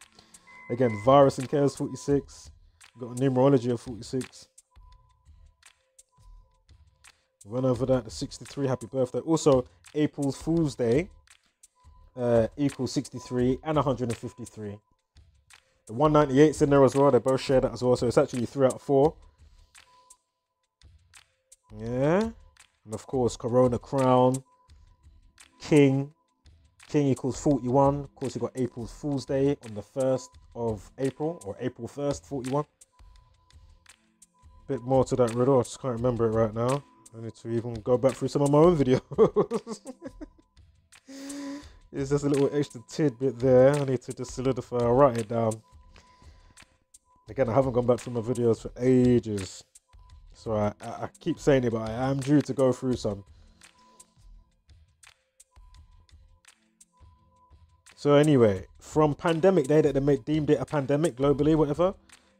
Again, virus and chaos 46. Got a numerology of 46. Run over that, the 63, happy birthday. Also, April Fool's Day equals 63 and 153. The 198's in there as well. They both share that as well. So it's actually 3 out of 4. Yeah. And of course, Corona Crown. King. King equals 41. Of course, you got April Fool's Day on the 1st of April. Or April 1st, 41. Bit more to that riddle. I just can't remember it right now. I need to even go back through some of my own videos. It's just a little extra tidbit there. I need to just solidify. I'll write it down. Again, I haven't gone back through my videos for ages. So I keep saying it, but I am due to go through some. So anyway, from pandemic day that they deemed it a pandemic globally, whatever,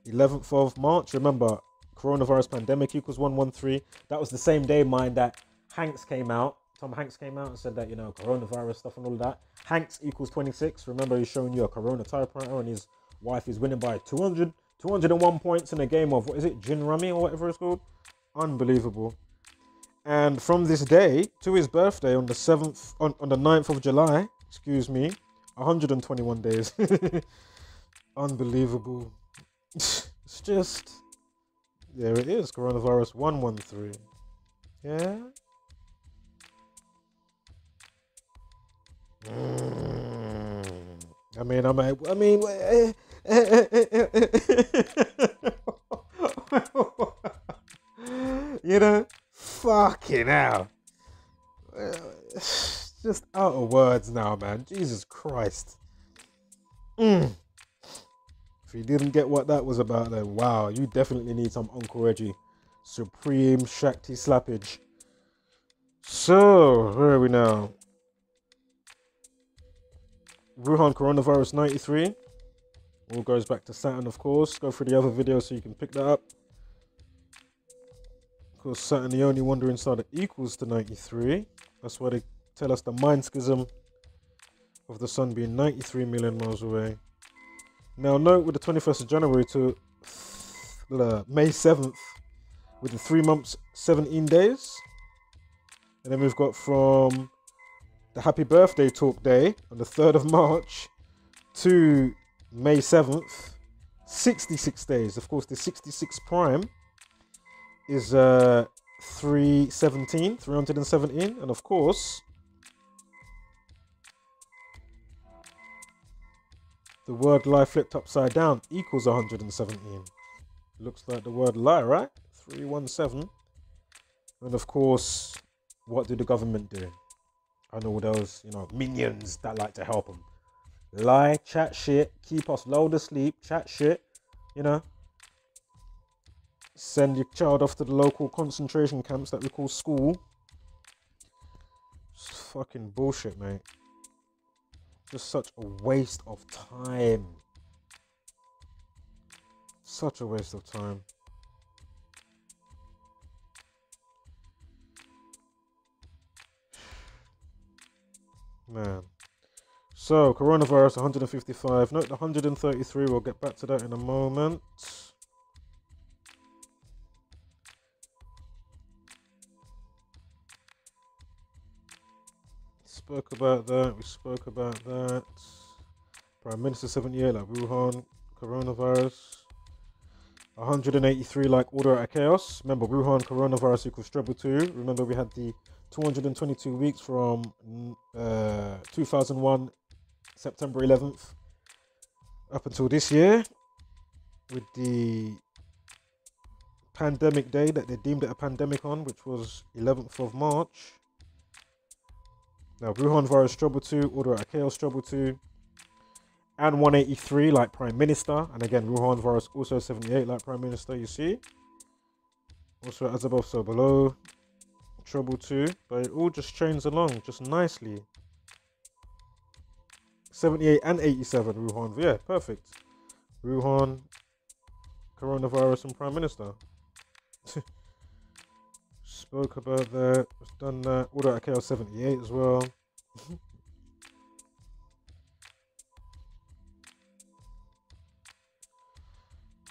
11th of March, remember, coronavirus pandemic equals 113. That was the same day, mind, that Hanks came out. Tom Hanks came out and said that, you know, coronavirus stuff and all that. Hanks equals 26. Remember, he's showing you a corona typewriter and his wife is winning by 201 points in a game of, what is it, Gin Rummy or whatever it's called? Unbelievable. And from this day to his birthday on the 7th, on the 9th of July, excuse me, 121 days. Unbelievable. It's just... There it is, coronavirus 113. Yeah. You know, fucking hell. Just out of words now, man. Jesus Christ. If you didn't get what that was about, then wow, you definitely need some Uncle Reggie Supreme Shakti slappage So, where are we now? Wuhan coronavirus 93. All goes back to Saturn, of course. Go through the other videos so you can pick that up. Of course, Saturn, the only wandering star that equals to 93. That's why they tell us the mind schism of the sun being 93 million miles away. Now, note with the 21st of January to May 7th, with the 3 months, 17 days. And then we've got from the happy birthday talk day on the 3rd of March to May 7th, 66 days. Of course, the 66 prime is 317. And of course, the word lie flipped upside down equals 117. Looks like the word lie, right? 317. And of course, what do the government do? And all those, minions that like to help them. Lie, chat shit, keep us lulled asleep, chat shit, Send your child off to the local concentration camps that we call school. It's fucking bullshit, mate. Just such a waste of time. Such a waste of time. Man. So, coronavirus 155. Note the 133. We'll get back to that in a moment. Spoke about that. We spoke about that. Prime Minister 78 like Wuhan coronavirus. 183 like order out of chaos. Remember, Wuhan coronavirus equals treble 2. Remember, we had the 222 weeks from 2001 September 11th up until this year with the pandemic day that they deemed it a pandemic on, which was 11th of March. Now, Wuhan virus treble 2, order out of chaos treble 2, and 183 like Prime Minister. And again, Wuhan virus also 78 like Prime Minister, you see. Also as above, so below, treble 2. But it all just chains along just nicely. 78 and 87 Wuhan, yeah, perfect. Wuhan, coronavirus and Prime Minister. Spoke about that, just done that. Order out of chaos 78 as well.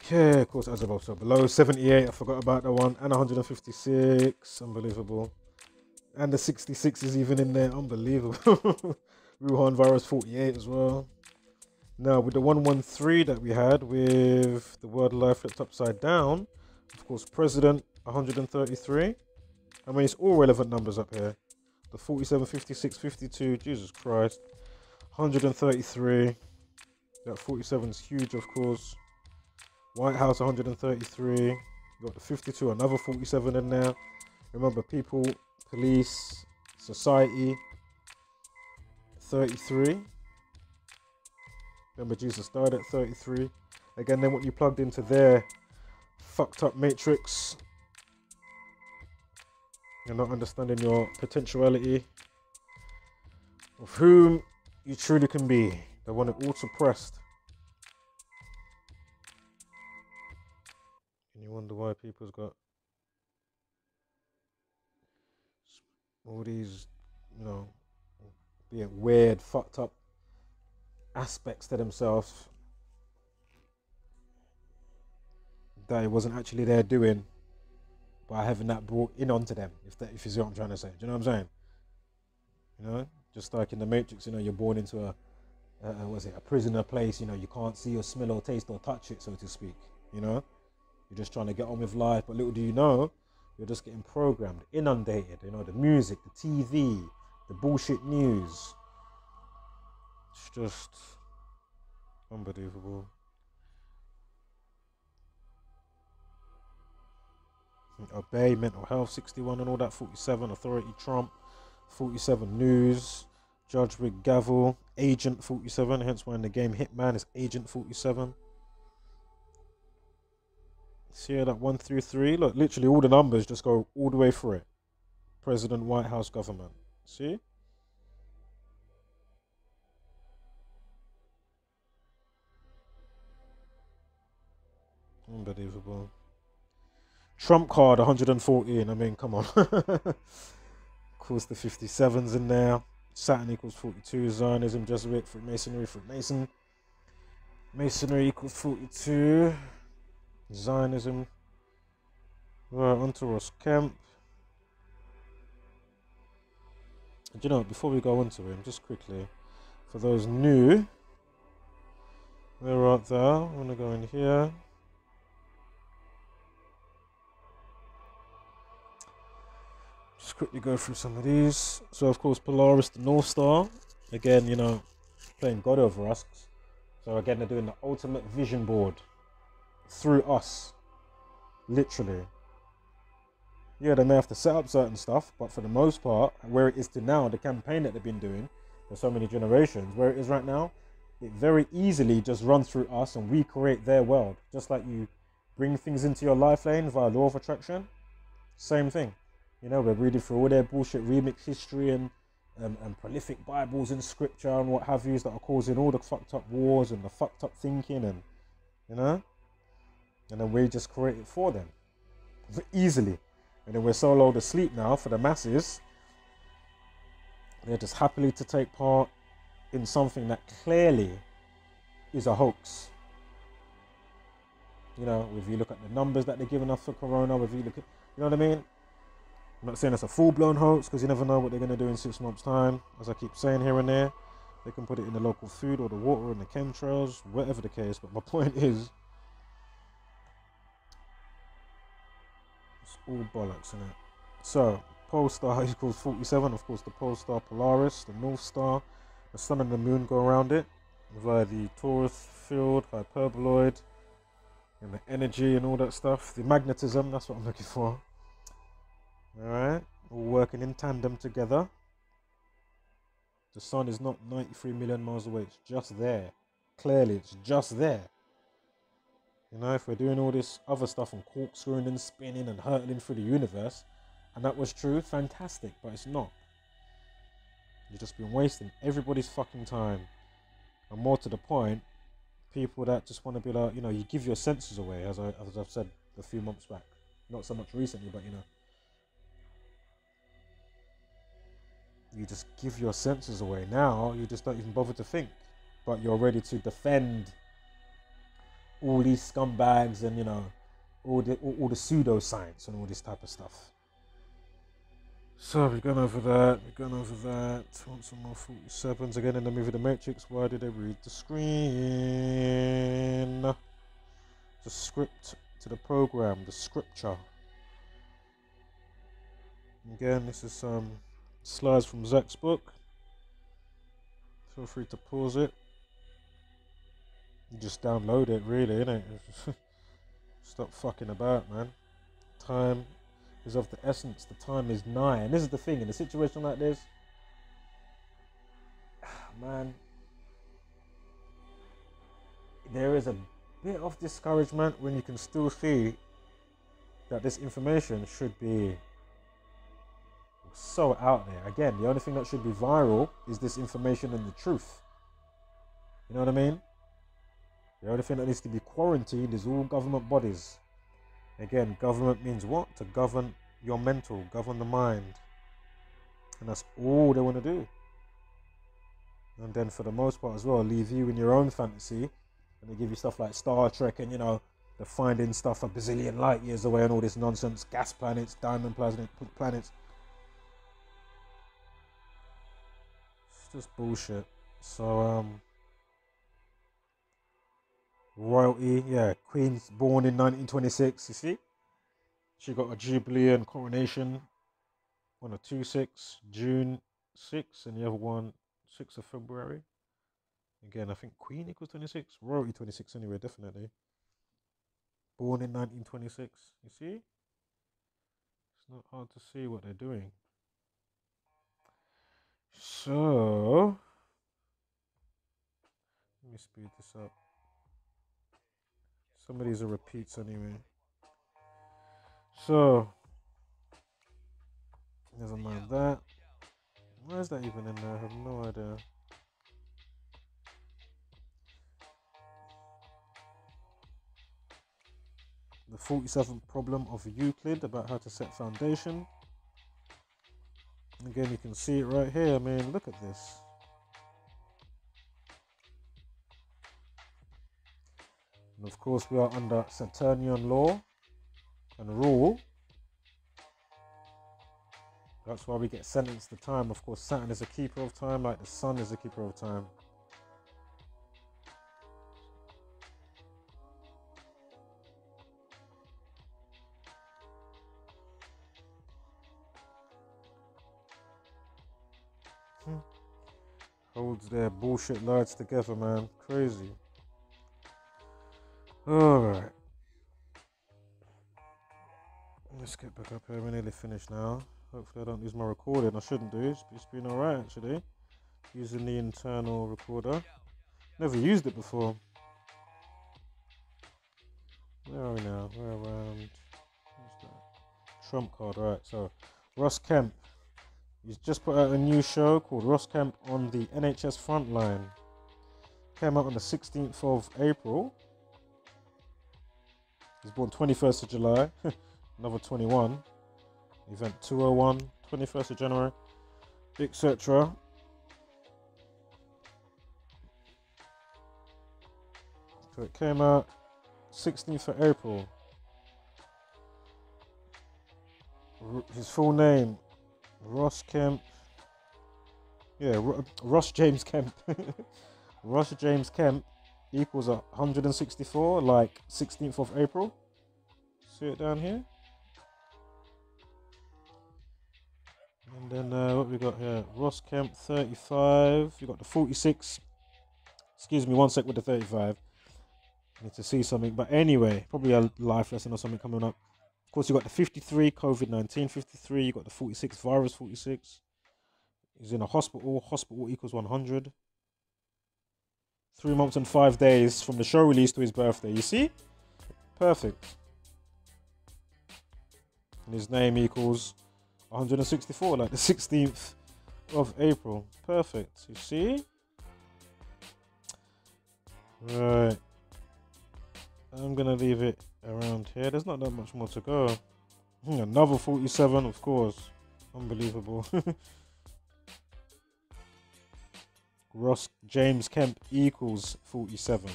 Okay, of course, as above, so below. 78, I forgot about that one. And 156, unbelievable. And the 66 is even in there, unbelievable. Wuhan virus 48 as well. Now, with the 113 that we had with the word lie flipped upside down, of course, President 133. I mean, it's all relevant numbers up here. The 47, 56, 52, Jesus Christ. 133. That 47 is huge, of course. White House 133. Got the 52, another 47 in there. Remember, people, police, society. 33. Remember, Jesus died at 33. Again, then what you plugged into their fucked up matrix. You're not understanding your potentiality of whom you truly can be. They want it all suppressed. And you wonder why people's got all these, being weird, fucked up aspects to themselves that it wasn't actually their doing by having that brought in onto them, if you see what I'm trying to say. Do you know what I'm saying? Just like in the Matrix, you're born into a prisoner place, you can't see or smell or taste or touch it, so to speak, You're just trying to get on with life, but little do you know, you're just getting programmed, inundated, the music, the TV, the bullshit news. It's just unbelievable. Obey, mental health 61 and all that, 47 authority, Trump 47, news, judge with gavel, agent 47, hence why in the game Hitman is agent 47. See that 1 through 3, look, literally all the numbers just go all the way through it. president, White House government. See? Unbelievable. Trump card 114. I mean, come on. Of course, the 57's in there. Saturn equals 42. Zionism, Jesuit, Freemasonry, Freemason. Masonry equals 42. Zionism. Right, on to Ross Kemp. Do you know, before we go on to him, just quickly, for those new, we're right there. I'm going to go in here. Just quickly go through some of these. So, of course, Polaris, the North Star. Again, you know, playing God over us. So, again, they're doing the ultimate vision board through us. Literally. Yeah, they may have to set up certain stuff, but for the most part, where it is to now, the campaign that they've been doing for so many generations, where it is right now, it very easily just runs through us and we create their world. Just like you bring things into your life lane via law of attraction, same thing. You know, we're reading through all their bullshit remix history and prolific Bibles and scripture and what have yous that are causing all the fucked up wars and the fucked up thinking and, you know, and then we just create it for them easily. And then we're so lulled asleep now for the masses. They're just happily to take part in something that clearly is a hoax. You know, if you look at the numbers that they're giving us for Corona, if you look at, you know what I mean? I'm not saying it's a full-blown hoax because you never know what they're going to do in 6 months' time. As I keep saying here and there, they can put it in the local food or the water and the chemtrails, whatever the case. But my point is, it's all bollocks, isn't it? So, pole star equals 47. Of course, the pole star Polaris, the North Star, the sun and the moon go around it via the Taurus field, hyperboloid, and the energy and all that stuff. The magnetism, that's what I'm looking for. Alright, all working in tandem together. The sun is not 93 million miles away, it's just there. Clearly, it's just there. You know, if we're doing all this other stuff and corkscrewing and spinning and hurtling through the universe, and that was true, fantastic, but it's not. You've just been wasting everybody's fucking time. And more to the point, people that just want to be like, you know, you give your senses away, as I've said a few months back. Not so much recently, but you know. You just give your senses away. Now, you just don't even bother to think. But you're ready to defend all these scumbags and, you know, all the pseudoscience and all this type of stuff. So we've gone over that, Want some more 47s again in the movie The Matrix. Why did they read the screen? The script to the program, the scripture. Again, this is some slides from Zach's book. Feel free to pause it. You just download it, really, innit? Stop fucking about, man. Time is of the essence. The time is nigh. And this is the thing, in a situation like this, man, there is a bit of discouragement when you can still see that this information should be so out there. Again, the only thing that should be viral is this information and the truth. You know what I mean? The only thing that needs to be quarantined is all government bodies. Again, government means what? To govern your mental, govern the mind. And that's all they want to do. And then for the most part as well, leave you in your own fantasy. And they give you stuff like Star Trek and, you know, they're finding stuff a bazillion light years away and all this nonsense. Gas planets, diamond planets. It's just bullshit. So, royalty, yeah, Queen's born in 1926, you see? She got a jubilee and coronation on a 2/6, June 6, and the other one 6th of February. Again, I think Queen equals 26, royalty 26 anyway, definitely. Born in 1926, you see? It's not hard to see what they're doing. So, let me speed this up. Some of these are repeats anyway. So, Never mind that. Why is that even in there? I have no idea. The 47th problem of Euclid about how to set foundation. Again, you can see it right here. I mean, look at this. And of course, we are under Saturnian law and rule. That's why we get sentenced to time. Of course, Saturn is a keeper of time, like the sun is a keeper of time. Holds their bullshit lights together, man. Crazy. Alright. Let's get back up here. We're nearly finished now. Hopefully I don't lose my recording. I shouldn't do. It's been alright actually. Using the internal recorder. Never used it before. Where are we now? We're around. What's that? Trump card, right. So, Ross Kemp. He's just put out a new show called Ross Kemp on the NHS Frontline. Came out on the 16th of April. He's born 21st of July. Another 21. Event 201, 21st of January, etc. So it came out 16th of April. His full name, Ross Kemp. Yeah, Ross James Kemp. Ross James Kemp equals 164, like 16th of April. See it down here? And then what we got here? Ross Kemp, 35. You got the 46. Excuse me, one sec with the 35. I need to see something. But anyway, probably a life lesson or something coming up. Of course, you got the 53, COVID-19 53. You got the 46, virus 46. He's in a hospital. Hospital equals 100. 3 months and 5 days from the show release to his birthday. You see? Perfect. And his name equals 164, like the 16th of April. Perfect. You see? Right. I'm going to leave it around here. There's not that much more to go. Another 47, of course. Unbelievable. Ross James Kemp equals 47.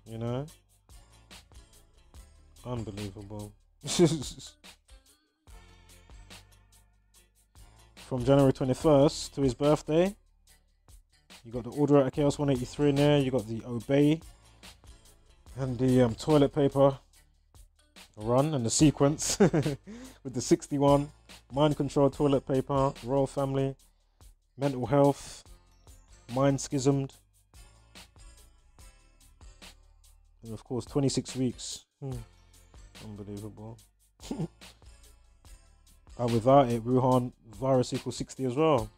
You know? Unbelievable. From January 21st to his birthday, you got the Order out of Chaos 183 in there. You got the Obey and the toilet paper run and the sequence with the 61 mind control toilet paper, royal family, mental health, mind schismed, and of course 26 weeks. Unbelievable. And without it, Wuhan virus equals 60 as well.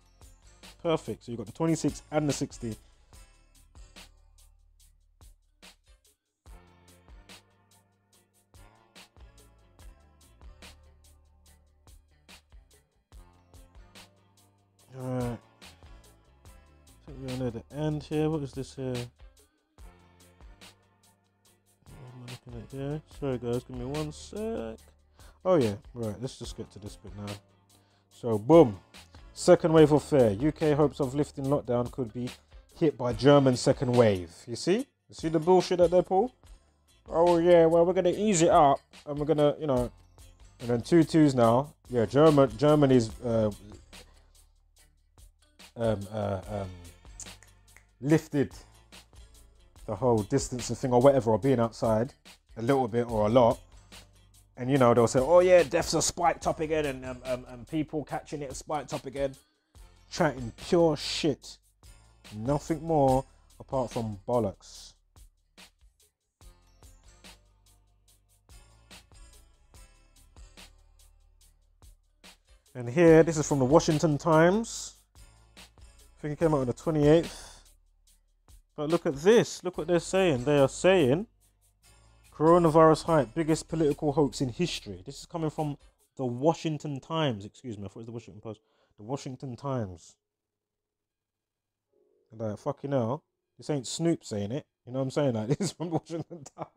Perfect. So you got the 26 and the 60. Alright. I think we're near the end here. What is this here? Yeah, sorry guys, give me one sec. Oh yeah, right, let's just get to this bit now. So boom, second wave of fear. UK hopes of lifting lockdown could be hit by German second wave. You see the bullshit that they pull? Oh yeah, well we're gonna ease it up and we're gonna, you know, and then 2-2s now. Yeah, Germany's lifted the whole distancing thing or whatever, or being outside a little bit or a lot, and you know they'll say, oh yeah, deaths are spiked up again, and people catching it spiked up again, chatting pure shit, nothing more apart from bollocks. And here, this is from the Washington Times. I think it came out on the 28th. But look at this. Look what they're saying. They are saying Coronavirus hype, biggest political hoax in history. This is coming from the Washington Times. Excuse me, I thought it was the Washington Post. The Washington Times. Like, fucking hell. This ain't Snoop saying it. You know what I'm saying? Like, this is from the Washington Times.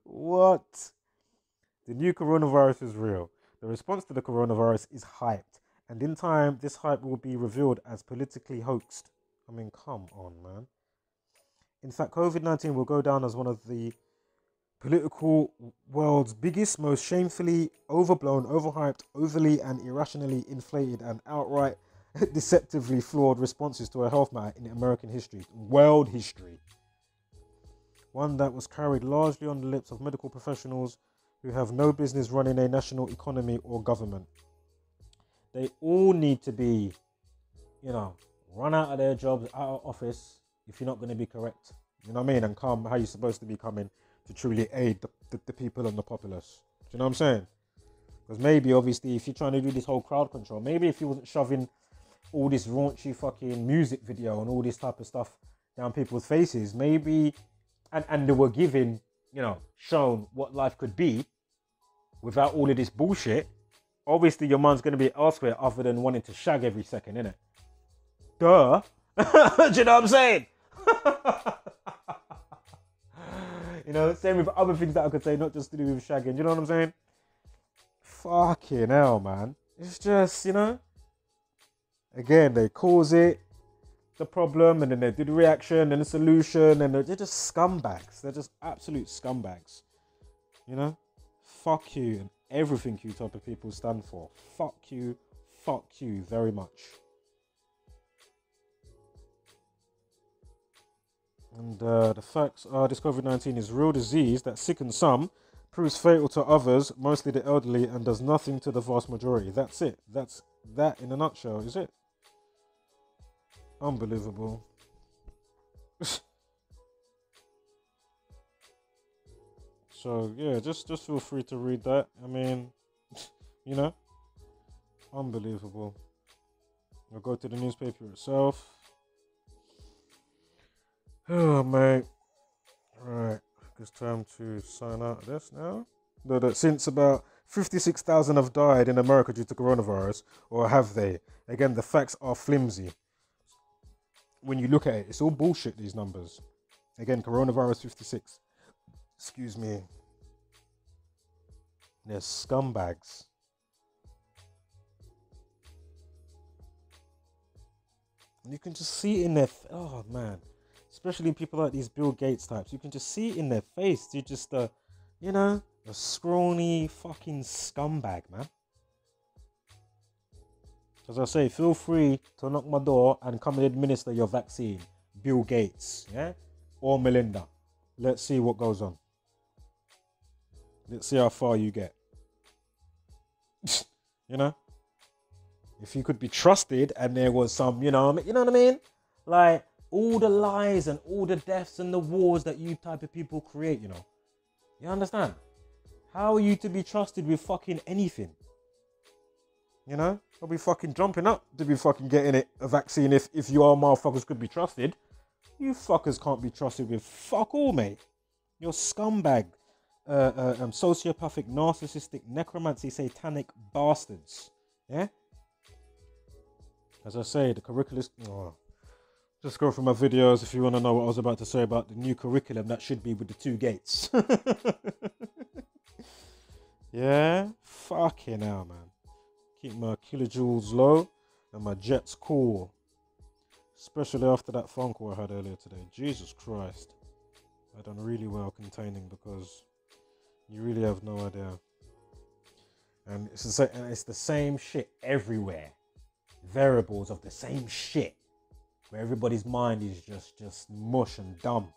What? The new coronavirus is real. The response to the coronavirus is hyped. And in time, this hype will be revealed as politically hoaxed. I mean, come on, man. In fact, COVID-19 will go down as one of the political world's biggest, most shamefully overblown, overhyped, overly and irrationally inflated and outright deceptively flawed responses to a health matter in American history, world history. One that was carried largely on the lips of medical professionals who have no business running a national economy or government. They all need to be, run out of their jobs, out of office, if you're not going to be correct. You know what I mean? And come how you're supposed to be coming to truly aid the people and the populace. Do you know what I'm saying? Because maybe, obviously, if you're trying to do this whole crowd control, maybe if you wasn't shoving all this raunchy fucking music video and all this type of stuff down people's faces, maybe, and they were given, shown what life could be without all of this bullshit, obviously your mind's going to be elsewhere other than wanting to shag every second, innit? Duh. Do you know what I'm saying? Same with other things that I could say, not just to do with shagging. Do you know what I'm saying? Fucking hell, man. It's just, again, they cause it, the problem, and then they do the reaction and the solution, and they're just scumbags. They're just absolute scumbags. Fuck you and everything you type of people stand for. Fuck you very much. And the facts are this COVID-19 is a real disease that sickens some, proves fatal to others, mostly the elderly, and does nothing to the vast majority. That's it. That's that in a nutshell, is it? Unbelievable. So, yeah, just feel free to read that. I mean, unbelievable. I'll go to the newspaper itself. Oh, mate. Right. It's time to sign out of this now. That since about 56,000 have died in America due to coronavirus, or have they? Again, the facts are flimsy. When you look at it, it's all bullshit, these numbers. Again, coronavirus 56. Excuse me. They're scumbags. And you can just see it in their... Oh, man. Especially people like these Bill Gates types. You can just see it in their face. They're just, a scrawny fucking scumbag, man. As I say, feel free to knock my door and come and administer your vaccine. Bill Gates, yeah? Or Melinda. Let's see what goes on. Let's see how far you get. If you could be trusted and there was some, you know what I mean? Like, all the lies and all the deaths and the wars that you type of people create, You understand? How are you to be trusted with fucking anything? I'll be fucking jumping up to be fucking getting a vaccine if you all motherfuckers could be trusted. You fuckers can't be trusted with fuck all, mate. You're scumbag, sociopathic, narcissistic, necromancy, satanic bastards. Yeah? As I say, the curriculum... Oh. Just go through my videos if you want to know what I was about to say about the new curriculum that should be with the 2 gates. Yeah? Fucking hell, man. Keep my kilojoules low and my jets cool. Especially after that phone call I had earlier today. Jesus Christ. I done really well containing because you really have no idea. And it's the same shit everywhere. Variables of the same shit. Where everybody's mind is just mush and dumb.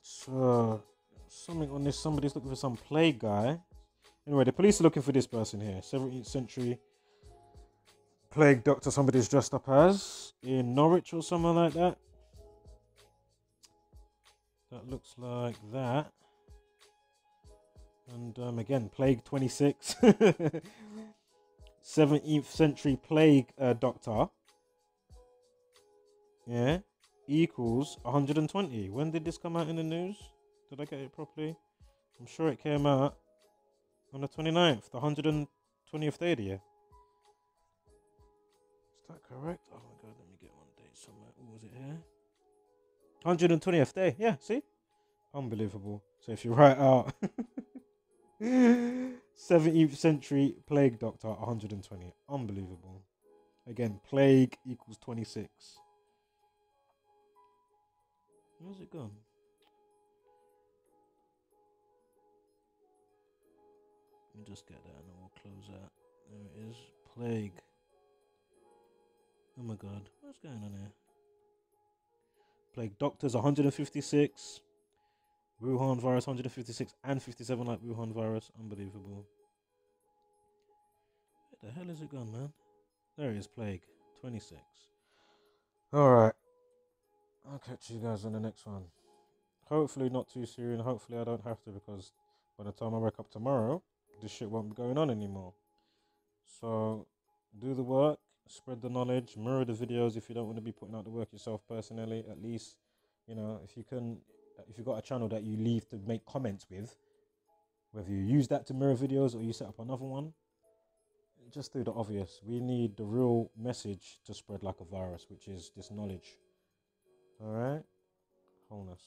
So, something on this, somebody's looking for some plague guy. Anyway, the police are looking for this person here. 17th century plague doctor somebody's dressed up as. In Norwich or something like that. That looks like that. And again, plague 26. 17th century plague doctor. Yeah. equals 120. When did this come out in the news? Did I get it properly? I'm sure it came out on the 29th, the 120th day of the year. Is that correct? Oh my god, let me get one date somewhere. What was it here? 120th day. Yeah, see? Unbelievable. So if you write out 17th century plague doctor 120. Unbelievable. Again, plague equals 26. Where's it gone? Let me just get that and then we'll close that. There it is. Plague. Oh my god. What's going on here? Plague doctors 156. Wuhan virus 156 and 57 like Wuhan virus. Unbelievable. Where the hell is it gone, man? There it is. Plague 26. Alright. I'll catch you guys on the next one. Hopefully not too soon. Hopefully I don't have to, because by the time I wake up tomorrow, this shit won't be going on anymore. So do the work, spread the knowledge, mirror the videos if you don't want to be putting out the work yourself personally. At least, you know, if you've got a channel that you leave to make comments with, whether you use that to mirror videos or you set up another one, just do the obvious. We need the real message to spread like a virus, which is this knowledge. Alright? Wholeness.